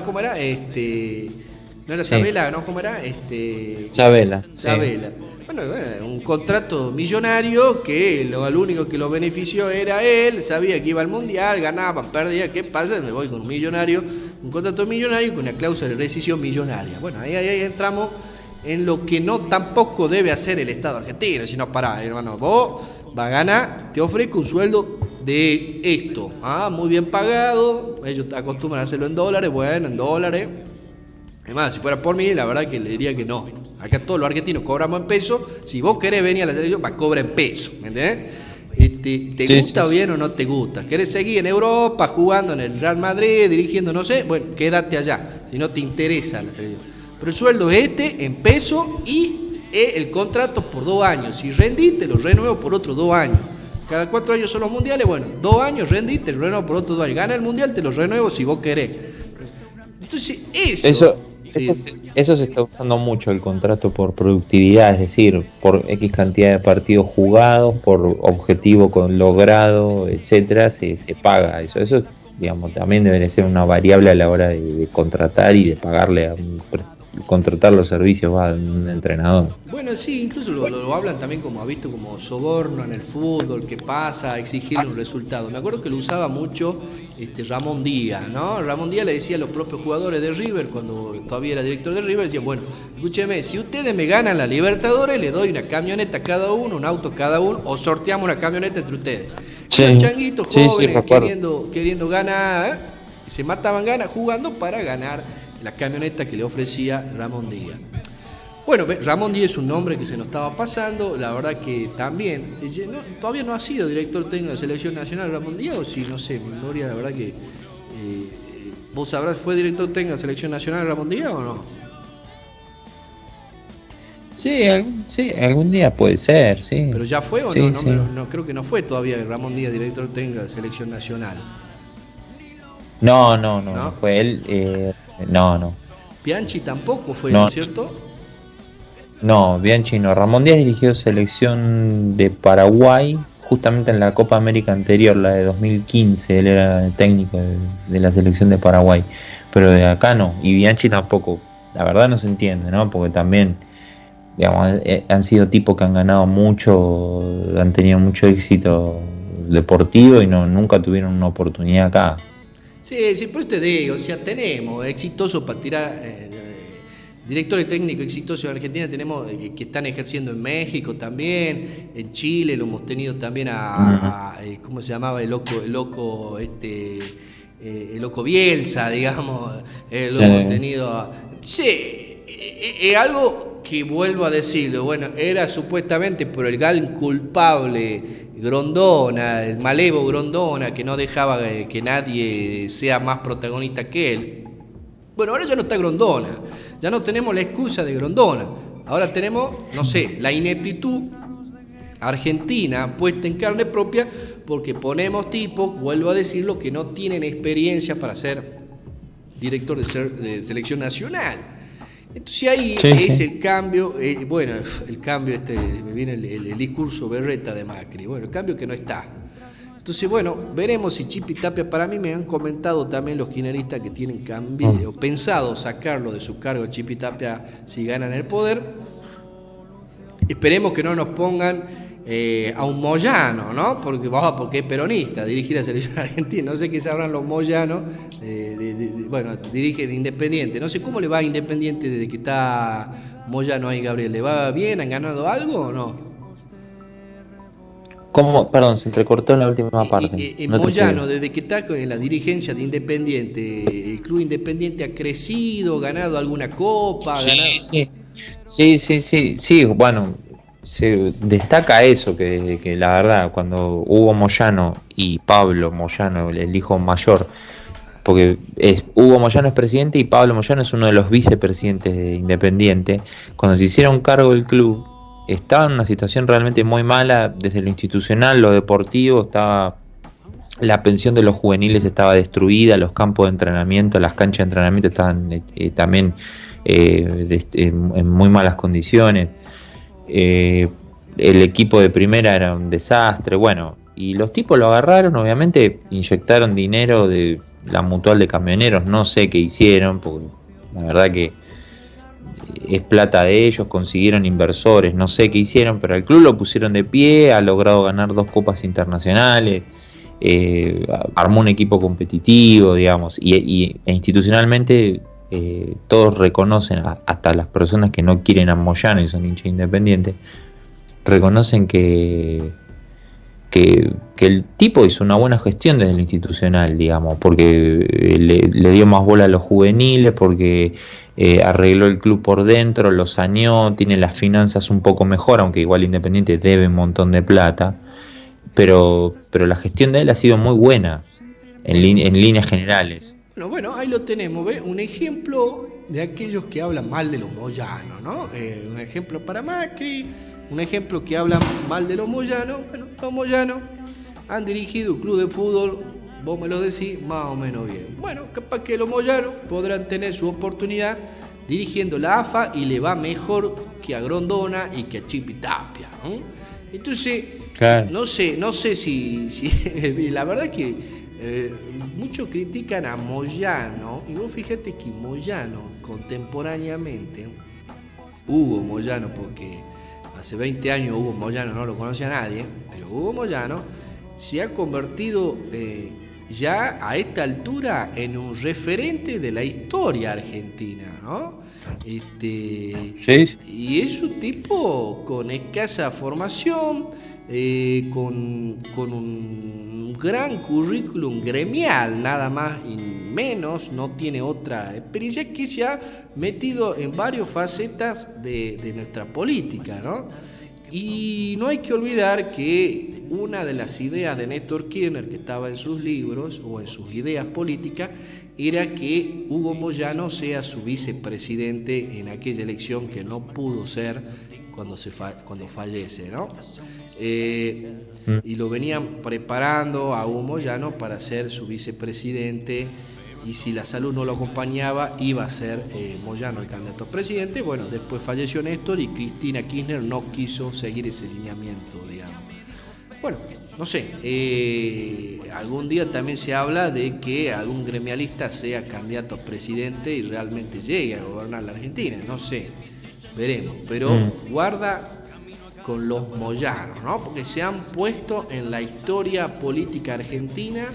¿Cómo era? No era Sabela, ¿no? ¿Cómo era?
Sabela.
Bueno, un contrato millonario que lo único que lo benefició era él, sabía que iba al mundial, ganaba, perdía, ¿qué pasa? Me voy con un contrato millonario con una cláusula de rescisión millonaria. Bueno, ahí entramos en lo que no tampoco debe hacer el Estado argentino, sino pará, hermano, vos vas a ganar, te ofrezco un sueldo de esto, muy bien pagado, ellos acostumbran a hacerlo en dólares, bueno, en dólares. Además, si fuera por mí, la verdad que le diría que no. Acá todos los argentinos cobramos en pesos. Si vos querés venir a la selección, cobra en pesos, ¿me entendés? ¿Te gusta bien o no te gusta? ¿Querés seguir en Europa, jugando en el Real Madrid, dirigiendo, no sé? Bueno, quédate allá, si no te interesa la selección. Pero el sueldo es en pesos y el contrato por 2 años. Si rendís, te lo renuevo por otros 2 años. Cada 4 años son los mundiales, bueno, 2 años rendís, te lo renuevo por otros 2 años. Gana el mundial, te lo renuevo si vos querés. Entonces, eso se está usando mucho, el contrato por productividad, es decir, por X cantidad de partidos jugados, por objetivo logrado, etcétera, se paga. Eso, digamos, también debería ser una variable a la hora de contratar y de pagarle contratar los servicios de un entrenador. Bueno, sí, incluso lo hablan también como, ha visto, como soborno en el fútbol, que pasa a exigirle un resultado. Me acuerdo que lo usaba mucho Ramón Díaz, ¿no? Ramón Díaz le decía a los propios jugadores de River, cuando todavía era director de River, decía, bueno, escúcheme, si ustedes me ganan la Libertadores, le doy una camioneta a cada uno, un auto a cada uno, o sorteamos una camioneta entre ustedes. Sí. Los changuitos jóvenes queriendo ganar, se mataban ganas jugando para ganar la camioneta que le ofrecía Ramón Díaz. Bueno, Ramón Díaz es un nombre que se nos estaba pasando, la verdad que también, todavía no ha sido director técnico de la Selección Nacional Ramón Díaz, o si, no sé, mi memoria, la verdad que, vos sabrás, ¿fue director técnico de la Selección Nacional Ramón Díaz o no?
Sí, algún día puede ser, sí.
¿Pero ya fue o no? Sí. No, creo que no fue todavía Ramón Díaz director técnico de la Selección Nacional.
No fue él, no.
Bianchi tampoco fue, ¿no es cierto?
No, Bianchi no. Ramón Díaz dirigió selección de Paraguay, justamente en la Copa América anterior, la de 2015. Él era el técnico de la selección de Paraguay, pero de acá no. Y Bianchi tampoco. La verdad no se entiende, ¿no? Porque también, digamos, han sido tipos que han ganado mucho, han tenido mucho éxito deportivo y nunca tuvieron una oportunidad acá.
Sí, sí, por eso te digo, o sea, tenemos exitosos para tirar, directores técnicos exitosos en Argentina tenemos que están ejerciendo en México también, en Chile lo hemos tenido también ¿cómo se llamaba el loco el loco Bielsa, digamos, lo hemos tenido. Sí, es algo que vuelvo a decirlo, bueno, era supuestamente por el gran culpable Grondona, el malevo Grondona, que no dejaba que nadie sea más protagonista que él. Bueno, ahora ya no está Grondona, ya no tenemos la excusa de Grondona, ahora tenemos, no sé, la ineptitud argentina puesta en carne propia porque ponemos tipos, vuelvo a decirlo, que no tienen experiencia para ser director de selección nacional. Entonces ahí es el cambio, bueno, el cambio, me viene el discurso berreta de Macri, bueno, el cambio que no está. Entonces, bueno, veremos si Chipi Tapia, para mí me han comentado también los kirchneristas que tienen pensado sacarlo de su cargo Chipi Tapia si ganan el poder. Esperemos que no nos pongan a un Moyano, ¿no? Porque es peronista, dirigir la selección argentina. No sé qué sabrán los Moyanos, bueno, dirigen Independiente. No sé cómo le va a Independiente desde que está Moyano ahí, Gabriel. ¿Le va bien? ¿Han ganado algo o no?
¿Cómo? Perdón, se entrecortó en la última parte.
No Moyano, desde que está en la dirigencia de Independiente, el club Independiente ha crecido, ganado alguna copa.
Sí, bueno, se destaca eso, que la verdad, cuando Hugo Moyano y Pablo Moyano, el hijo mayor, porque Hugo Moyano es presidente y Pablo Moyano es uno de los vicepresidentes de Independiente, cuando se hicieron cargo del club, estaba en una situación realmente muy mala desde lo institucional, lo deportivo, la pensión de los juveniles estaba destruida, los campos de entrenamiento, las canchas de entrenamiento estaban también en muy malas condiciones. El equipo de primera era un desastre, bueno, y los tipos lo agarraron, obviamente inyectaron dinero de la mutual de camioneros, no sé qué hicieron, porque la verdad que es plata de ellos, consiguieron inversores, no sé qué hicieron, pero al club lo pusieron de pie, ha logrado ganar 2 copas internacionales, armó un equipo competitivo, digamos, e institucionalmente todos reconocen, hasta las personas que no quieren a Moyano y son hinchas independientes, reconocen que el tipo hizo una buena gestión desde lo institucional, digamos, porque le dio más bola a los juveniles, porque arregló el club por dentro, lo saneó, tiene las finanzas un poco mejor, aunque igual Independiente debe un montón de plata, pero la gestión de él ha sido muy buena en líneas generales.
Bueno, ahí lo tenemos, ¿ves? Un ejemplo de aquellos que hablan mal de los Moyanos, ¿no? Un ejemplo para Macri, un ejemplo que hablan mal de los Moyanos. Bueno, los Moyanos han dirigido un club de fútbol, vos me lo decís, más o menos bien. Bueno, capaz que los Moyanos podrán tener su oportunidad dirigiendo la AFA y le va mejor que a Grondona y que a Chipi Tapia, ¿no? Entonces, claro, no sé si la verdad que muchos critican a Moyano, y vos fíjate que Moyano contemporáneamente, Hugo Moyano, porque hace 20 años Hugo Moyano no lo conocía nadie, pero Hugo Moyano se ha convertido ya a esta altura en un referente de la historia argentina, ¿no?
Sí.
Y es un tipo con escasa formación, con un gran currículum gremial, nada más y menos, no tiene otra experiencia, que se ha metido en varias facetas de nuestra política, ¿no? Y no hay que olvidar que una de las ideas de Néstor Kirchner, que estaba en sus libros o en sus ideas políticas, era que Hugo Moyano sea su vicepresidente en aquella elección que no pudo ser cuando fallece, ¿no? Y lo venían preparando a Hugo Moyano para ser su vicepresidente, y si la salud no lo acompañaba iba a ser Moyano el candidato a presidente. Bueno, después falleció Néstor y Cristina Kirchner no quiso seguir ese lineamiento, digamos. Bueno, no sé, algún día también se habla de que algún gremialista sea candidato a presidente y realmente llegue a gobernar la Argentina, no sé, veremos, pero guarda con los moyanos, ¿no? Porque se han puesto en la historia política argentina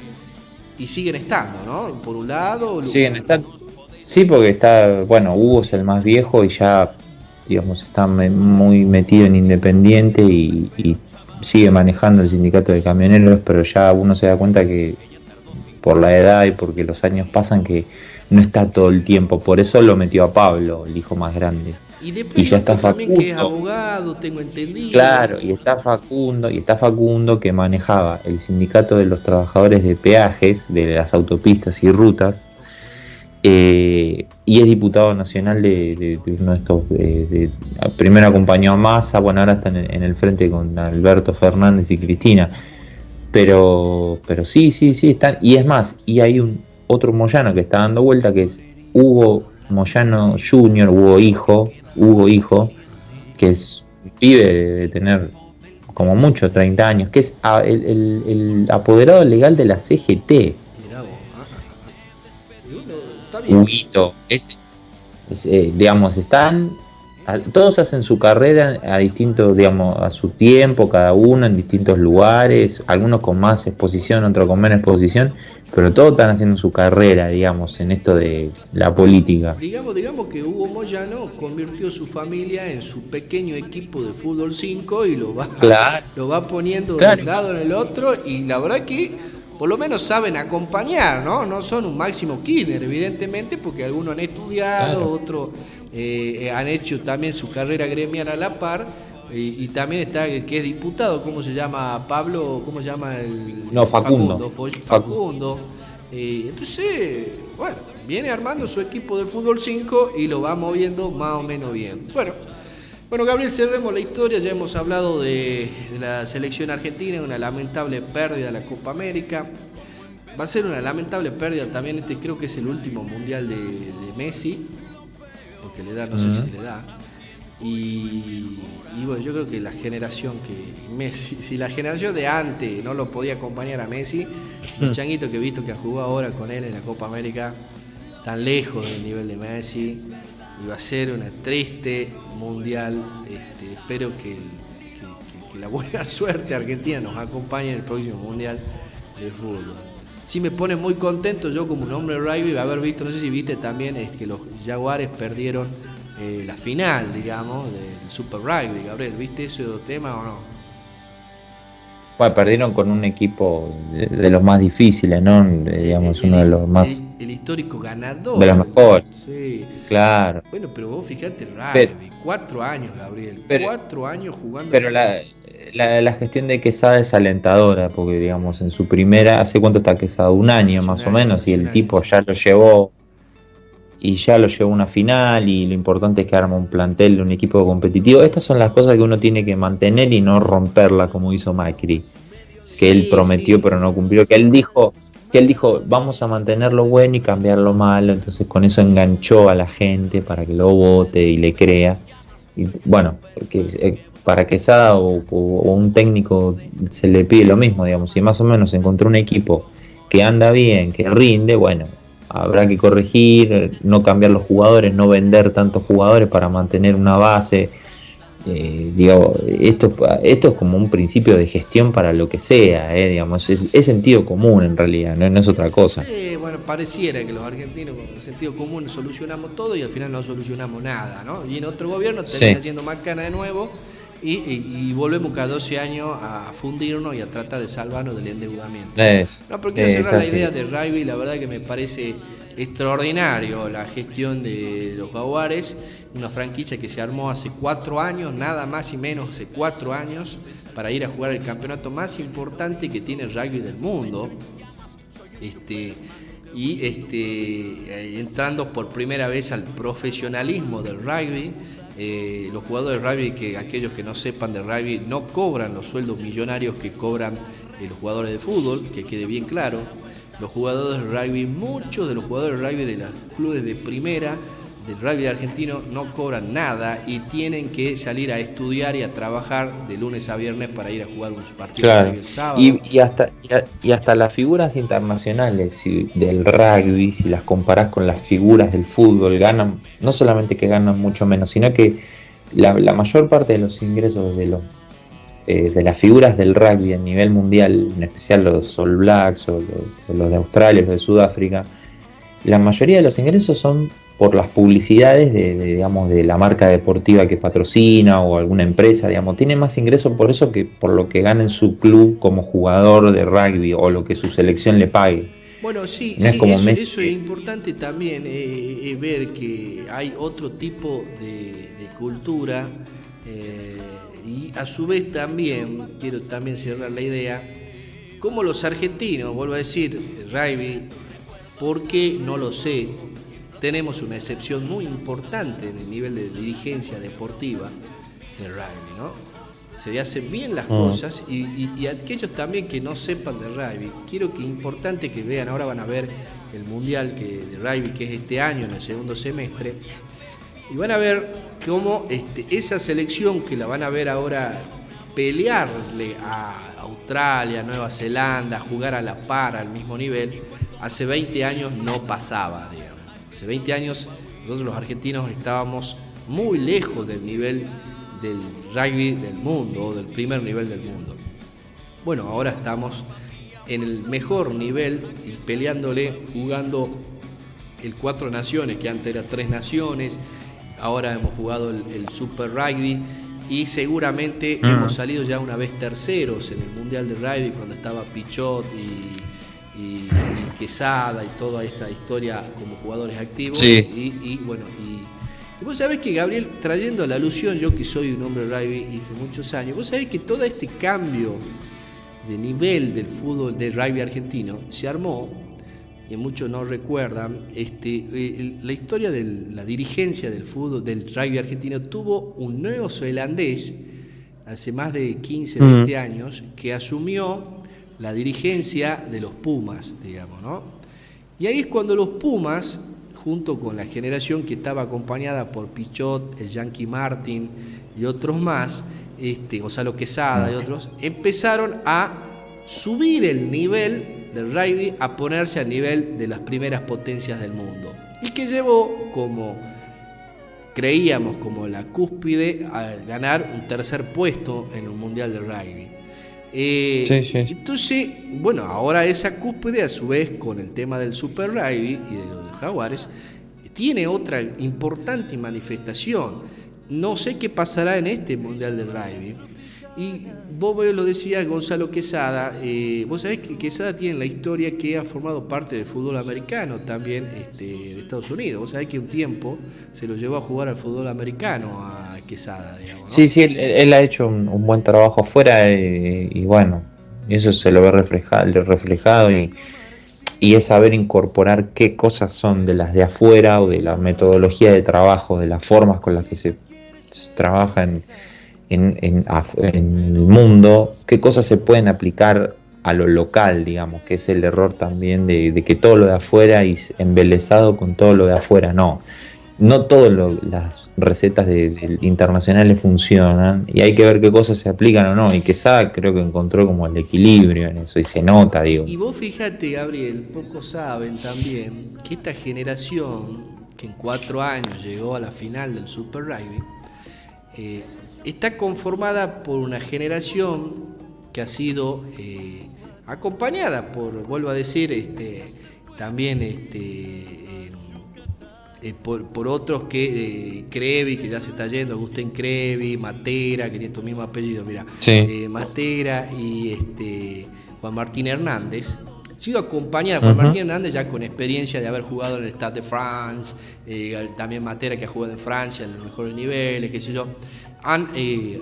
y siguen estando, ¿no? Por un lado...
Siguen estando. Sí, porque está, bueno, Hugo es el más viejo y ya, digamos, está muy metido en Independiente y sigue manejando el sindicato de camioneros, pero ya uno se da cuenta que por la edad y porque los años pasan que no está todo el tiempo. Por eso lo metió a Pablo, el hijo más grande.
Y
ya está
también
Facundo,
que es abogado, tengo entendido.
claro, y está Facundo que manejaba el sindicato de los trabajadores de peajes de las autopistas y rutas, y es diputado nacional de uno de estos, primero acompañó a Massa, bueno, ahora está en el frente con Alberto Fernández y Cristina, pero sí están, y es más, y hay otro Moyano que está dando vuelta, que es Hugo Moyano Jr., Hugo hijo, que es un pibe de tener como mucho 30 años, que es el apoderado legal de la CGT.
Mirá vos, está bien.
Huguito, digamos, todos hacen su carrera a distintos, digamos, a su tiempo, cada uno en distintos lugares, algunos con más exposición, otros con menos exposición, pero todos están haciendo su carrera, digamos, en esto de la política.
Digamos que Hugo Moyano convirtió su familia en su pequeño equipo de fútbol 5 y lo va poniendo de un lado en el otro, y la verdad que por lo menos saben acompañar, ¿no? No son un Máximo Kirchner, evidentemente, porque algunos han estudiado, otros han hecho también su carrera gremial a la par, y también está el que es diputado, ¿cómo se llama? Pablo, ¿cómo se llama? Facundo. Entonces, bueno, viene armando su equipo de fútbol 5 y lo va moviendo más o menos bien. Bueno, Gabriel, cerremos la historia. Ya hemos hablado de la selección argentina, una lamentable pérdida de la Copa América. Va a ser una lamentable pérdida también, creo que es el último mundial de Messi, porque le da, no sé si le da. Y bueno, yo creo que la generación que Messi, si la generación de antes no lo podía acompañar a Messi, los changuitos que he visto que han jugado ahora con él en la Copa América, tan lejos del nivel de Messi, y va a ser una triste mundial. Espero que la buena suerte argentina nos acompañe en el próximo mundial de fútbol. Sí me pone muy contento yo como un hombre de rugby haber visto, no sé si viste también, que los Jaguares perdieron la final, digamos, del Super Rugby. Gabriel, ¿viste ese tema o no?
Bueno, perdieron con un equipo de los más difíciles, ¿no? Digamos, uno de los más...
El histórico ganador.
De los mejores.
Sí.
Claro.
Bueno, pero vos fijate, rugby, 4 años, Gabriel, 4 años jugando.
Pero la gestión de Quesada es alentadora, porque, digamos, en su primera... ¿Hace cuánto está Quesada? Un año más o menos, y el tipo ya lo llevó... Y ya lo llevó a una final, y lo importante es que arma un plantel, un equipo competitivo. Estas son las cosas que uno tiene que mantener y no romperla como hizo Macri, que él prometió pero no cumplió, que él dijo vamos a mantener lo bueno y cambiar lo malo. Entonces con eso enganchó a la gente para que lo vote y le crea. Y bueno, para Quesada o un técnico se le pide lo mismo, digamos. Si más o menos encontró un equipo que anda bien, que rinde, bueno, habrá que corregir, no cambiar los jugadores, no vender tantos jugadores para mantener una base. Esto es como un principio de gestión para lo que sea, digamos, es sentido común en realidad, no es otra cosa.
Bueno, pareciera que los argentinos con sentido común solucionamos todo y al final no solucionamos nada, ¿no? Y en otro gobierno termina haciendo más cana de nuevo y volvemos cada 12 años a fundirnos y a tratar de salvarnos del endeudamiento. No, pero quiero cerrar la idea de rugby. La verdad que me parece extraordinario la gestión de los Jaguares, una franquicia que se armó hace 4 años, nada más y menos hace 4 años, para ir a jugar el campeonato más importante que tiene el rugby del mundo, entrando por primera vez al profesionalismo del rugby. Los jugadores de rugby, que aquellos que no sepan de rugby, no cobran los sueldos millonarios que cobran los jugadores de fútbol, que quede bien claro. Los jugadores de rugby, muchos de los jugadores de rugby de los clubes de primera del rugby argentino no cobran nada y tienen que salir a estudiar y a trabajar de lunes a viernes para ir a jugar un partido de rugby el sábado.
Y hasta las figuras internacionales del rugby, si las comparás con las figuras del fútbol, ganan, no solamente que ganan mucho menos, sino que la mayor parte de los ingresos de las figuras del rugby a nivel mundial, en especial los All Blacks o los de Australia, los de Sudáfrica, la mayoría de los ingresos son por las publicidades digamos, de la marca deportiva que patrocina o alguna empresa, digamos, tiene más ingresos por eso que por lo que gana en su club como jugador de rugby o lo que su selección le pague.
Bueno, sí,
No es como Messi.
eso es importante también, ver que hay otro tipo de cultura, y a su vez también, quiero también cerrar la idea, como los argentinos, vuelvo a decir, rugby, porque no lo sé, tenemos una excepción muy importante en el nivel de dirigencia deportiva del rugby, ¿no? Se hacen bien las cosas y aquellos también que no sepan de rugby, quiero que importante que vean, ahora van a ver el mundial de rugby que es este año en el segundo semestre, y van a ver cómo esa selección que la van a ver ahora pelearle a Australia, Nueva Zelanda, jugar a la par, al mismo nivel, hace 20 años no pasaba, digamos. Hace 20 años nosotros los argentinos estábamos muy lejos del nivel del rugby del mundo, o del primer nivel del mundo. Bueno, ahora estamos en el mejor nivel y peleándole, jugando el 4 naciones, que antes era 3 naciones, ahora hemos jugado el Super Rugby y seguramente hemos salido ya una vez terceros en el Mundial de Rugby cuando estaba Pichot y Quesada y toda esta historia como jugadores activos.
Sí.
Y vos sabés que, Gabriel, trayendo la alusión, yo que soy un hombre de rugby y hace muchos años, vos sabés que todo este cambio de nivel del fútbol, del rugby argentino, se armó, y muchos no recuerdan, la historia de la dirigencia del fútbol, del rugby argentino, tuvo un neozelandés hace más de 15, 20 años, que asumió la dirigencia de los Pumas, digamos, ¿no? Y ahí es cuando los Pumas, junto con la generación que estaba acompañada por Pichot, el Yankee Martin y otros más, Gonzalo Quesada y otros, empezaron a subir el nivel del rugby, a ponerse al nivel de las primeras potencias del mundo. Y que llevó, como creíamos, como la cúspide, a ganar un tercer puesto en un mundial de rugby. Sí. Entonces, bueno, ahora esa cúspide, a su vez, con el tema del Super Rugby y de los Jaguares, tiene otra importante manifestación. No sé qué pasará en este Mundial de Rugby. Y vos lo decías, Gonzalo Quesada, vos sabés que Quesada tiene la historia que ha formado parte del fútbol americano también de Estados Unidos. Vos sabés que un tiempo se lo llevó a jugar al fútbol americano a Quesada, digamos, ¿no?
Sí, él ha hecho un buen trabajo afuera y bueno, eso se lo ve reflejado y es saber incorporar qué cosas son de las de afuera o de la metodología de trabajo, de las formas con las que se trabaja en el mundo, qué cosas se pueden aplicar a lo local, digamos, que es el error también de que todo lo de afuera y embelesado con todo lo de afuera, no todas las recetas internacionales funcionan y hay que ver qué cosas se aplican o no, y Quesada creo que encontró como el equilibrio en eso y se nota, digo.
Y vos fíjate, Gabriel, pocos saben también que esta generación que en 4 años llegó a la final del Super Rugby, está conformada por una generación que ha sido acompañada por, vuelvo a decir, también por otros que Crevi, que ya se está yendo, Agustín Crevi, Matera, que tiene tu mismo apellido, mira, sí. Matera y Juan Martín Hernández. Ha sido acompañada, Juan Martín Hernández ya con experiencia de haber jugado en el Stade de France, también Matera, que ha jugado en Francia en los mejores niveles, qué sé yo. Han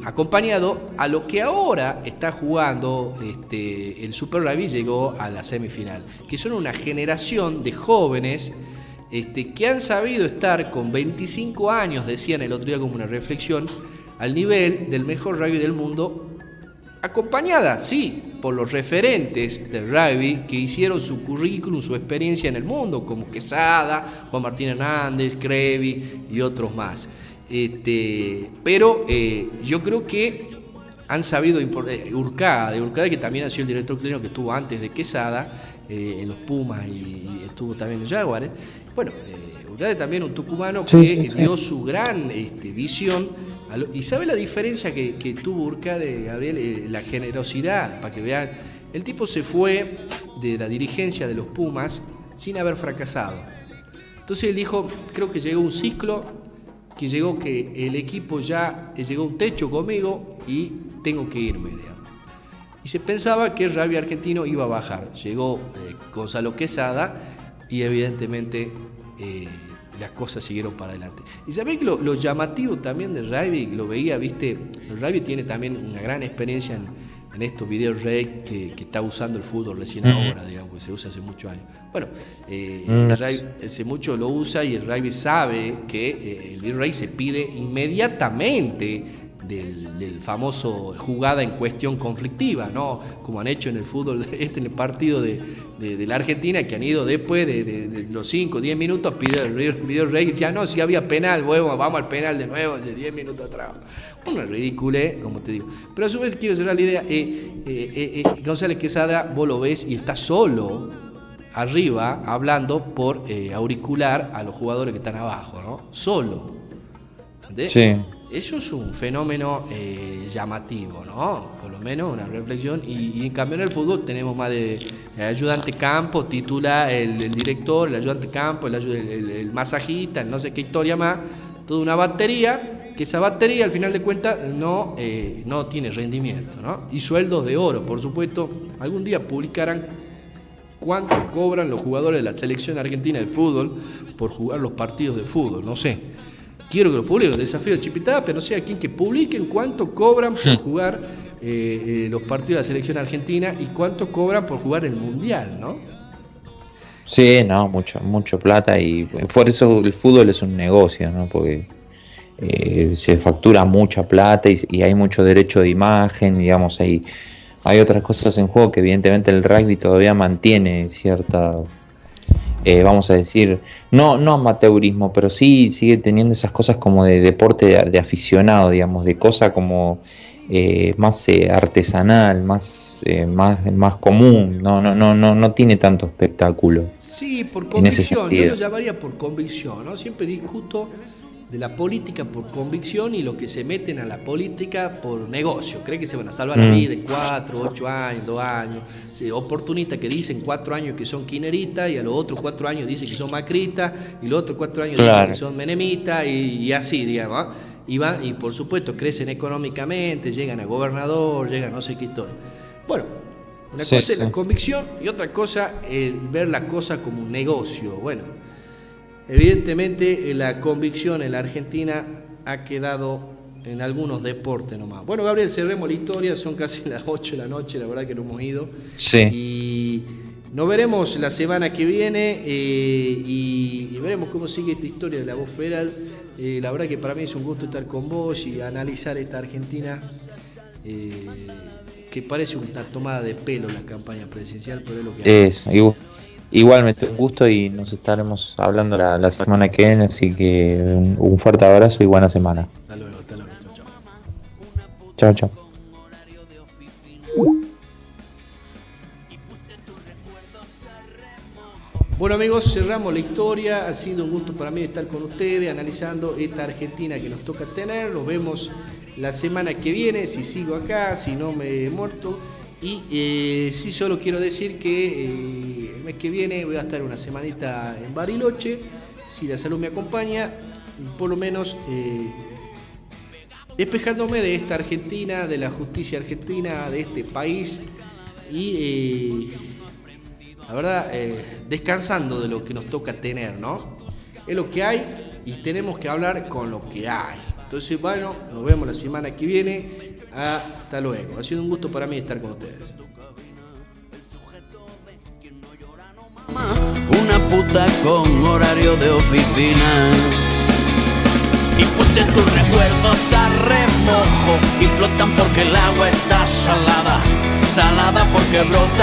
acompañado a lo que ahora está jugando el Super Rugby, llegó a la semifinal, que son una generación de jóvenes que han sabido estar con 25 años, decían el otro día como una reflexión, al nivel del mejor rugby del mundo, acompañada, sí, por los referentes del rugby que hicieron su currículum, su experiencia en el mundo, como Quesada, Juan Martín Hernández, Crevi y otros más. Pero yo creo que han sabido, Urcade, que también ha sido el director clínico que estuvo antes de Quesada, en los Pumas y estuvo también en los Jaguares. Bueno, Urcade también un tucumano que dio su gran visión ¿Y sabe la diferencia que tuvo Urcade, Gabriel? La generosidad, para que vean. El tipo se fue de la dirigencia de los Pumas sin haber fracasado. Entonces él dijo, creo que llegó un ciclo, que el equipo ya llegó a un techo conmigo y tengo que irme, digamos. Y se pensaba que el rugby argentino iba a bajar. Llegó Gonzalo Quesada y evidentemente las cosas siguieron para adelante. Y sabés que lo llamativo también del rugby, lo veía, viste, el rugby tiene también una gran experiencia en estos video rey que está usando el fútbol recién ahora, digamos, que se usa hace muchos años. Bueno, el rugby hace mucho lo usa y el rugby sabe que el video rey se pide inmediatamente del famoso jugada en cuestión conflictiva, ¿no? Como han hecho en el fútbol, en el partido de la Argentina, que han ido después de los 5 o 10 minutos, pide el video rey y decía, no, si había penal, bueno, vamos al penal de nuevo, de 10 minutos atrás. Una ridícula, como te digo. Pero a su vez quiero cerrar la idea, González Quesada, vos lo ves y está solo arriba hablando por auricular a los jugadores que están abajo, ¿no? Solo. ¿Entendés? Sí. Eso es un fenómeno llamativo, ¿no? Por lo menos una reflexión. Y en cambio en el fútbol tenemos más de ayudante campo, titula el director, el ayudante campo, el masajista, el no sé qué historia más, toda una batería, que esa batería al final de cuentas no tiene rendimiento, ¿no? Y sueldos de oro, por supuesto. Algún día publicarán cuánto cobran los jugadores de la selección argentina de fútbol por jugar los partidos de fútbol, no sé. Quiero que lo publiquen, desafío de Chipitapa, no sé a quién, que publiquen cuánto cobran por jugar los partidos de la selección argentina y cuánto cobran por jugar el Mundial, ¿no?
Sí, no, mucho plata, y por eso el fútbol es un negocio, ¿no? Porque se factura mucha plata y hay mucho derecho de imagen, digamos, hay otras cosas en juego que evidentemente el rugby todavía mantiene cierta... vamos a decir, no amateurismo, pero sí sigue teniendo esas cosas como de deporte de aficionado, digamos, de cosa como más artesanal, más común, no tiene tanto espectáculo.
Sí, por convicción, yo lo llamaría por convicción, ¿no? Siempre discuto de la política por convicción y los que se meten a la política por negocio. Creen que se van a salvar la vida en 4, 8 años, 2 años. Sí, oportunistas que dicen 4 años que son kirchneristas y a los otros 4 años dicen que son macristas y los otros 4 años dicen que son menemitas y así, digamos. Y por supuesto crecen económicamente, llegan a gobernador, llegan no sé qué historia. Bueno, una cosa es la convicción y otra cosa el ver la cosa como un negocio. Bueno, evidentemente la convicción en la Argentina ha quedado en algunos deportes nomás. Bueno, Gabriel, cerremos la historia, son casi las 8 de la noche, la verdad que no hemos ido. Sí. Y nos veremos la semana que viene y veremos cómo sigue esta historia de la voz federal. La verdad que para mí es un gusto estar con vos y analizar esta Argentina que parece una tomada de pelo en la campaña presidencial, pero es lo que
es. Igualmente un gusto y nos estaremos hablando la semana que viene, así que un fuerte abrazo y buena semana.
Hasta luego,
chao.
Bueno amigos, cerramos la historia, ha sido un gusto para mí estar con ustedes analizando esta Argentina que nos toca tener, nos vemos la semana que viene, si sigo acá, si no me he muerto. Y sí, solo quiero decir que el mes que viene voy a estar una semanita en Bariloche, si la salud me acompaña, por lo menos despejándome de esta Argentina, de la justicia argentina, de este país y la verdad descansando de lo que nos toca tener, ¿no? Es lo que hay y tenemos que hablar con lo que hay. Entonces, bueno, nos vemos la semana que viene. Hasta luego. Ha sido un gusto para mí estar con ustedes.
Una puta con horario de oficina. Y puse tus recuerdos a remojo y flotan porque el agua está salada. Salada porque brota.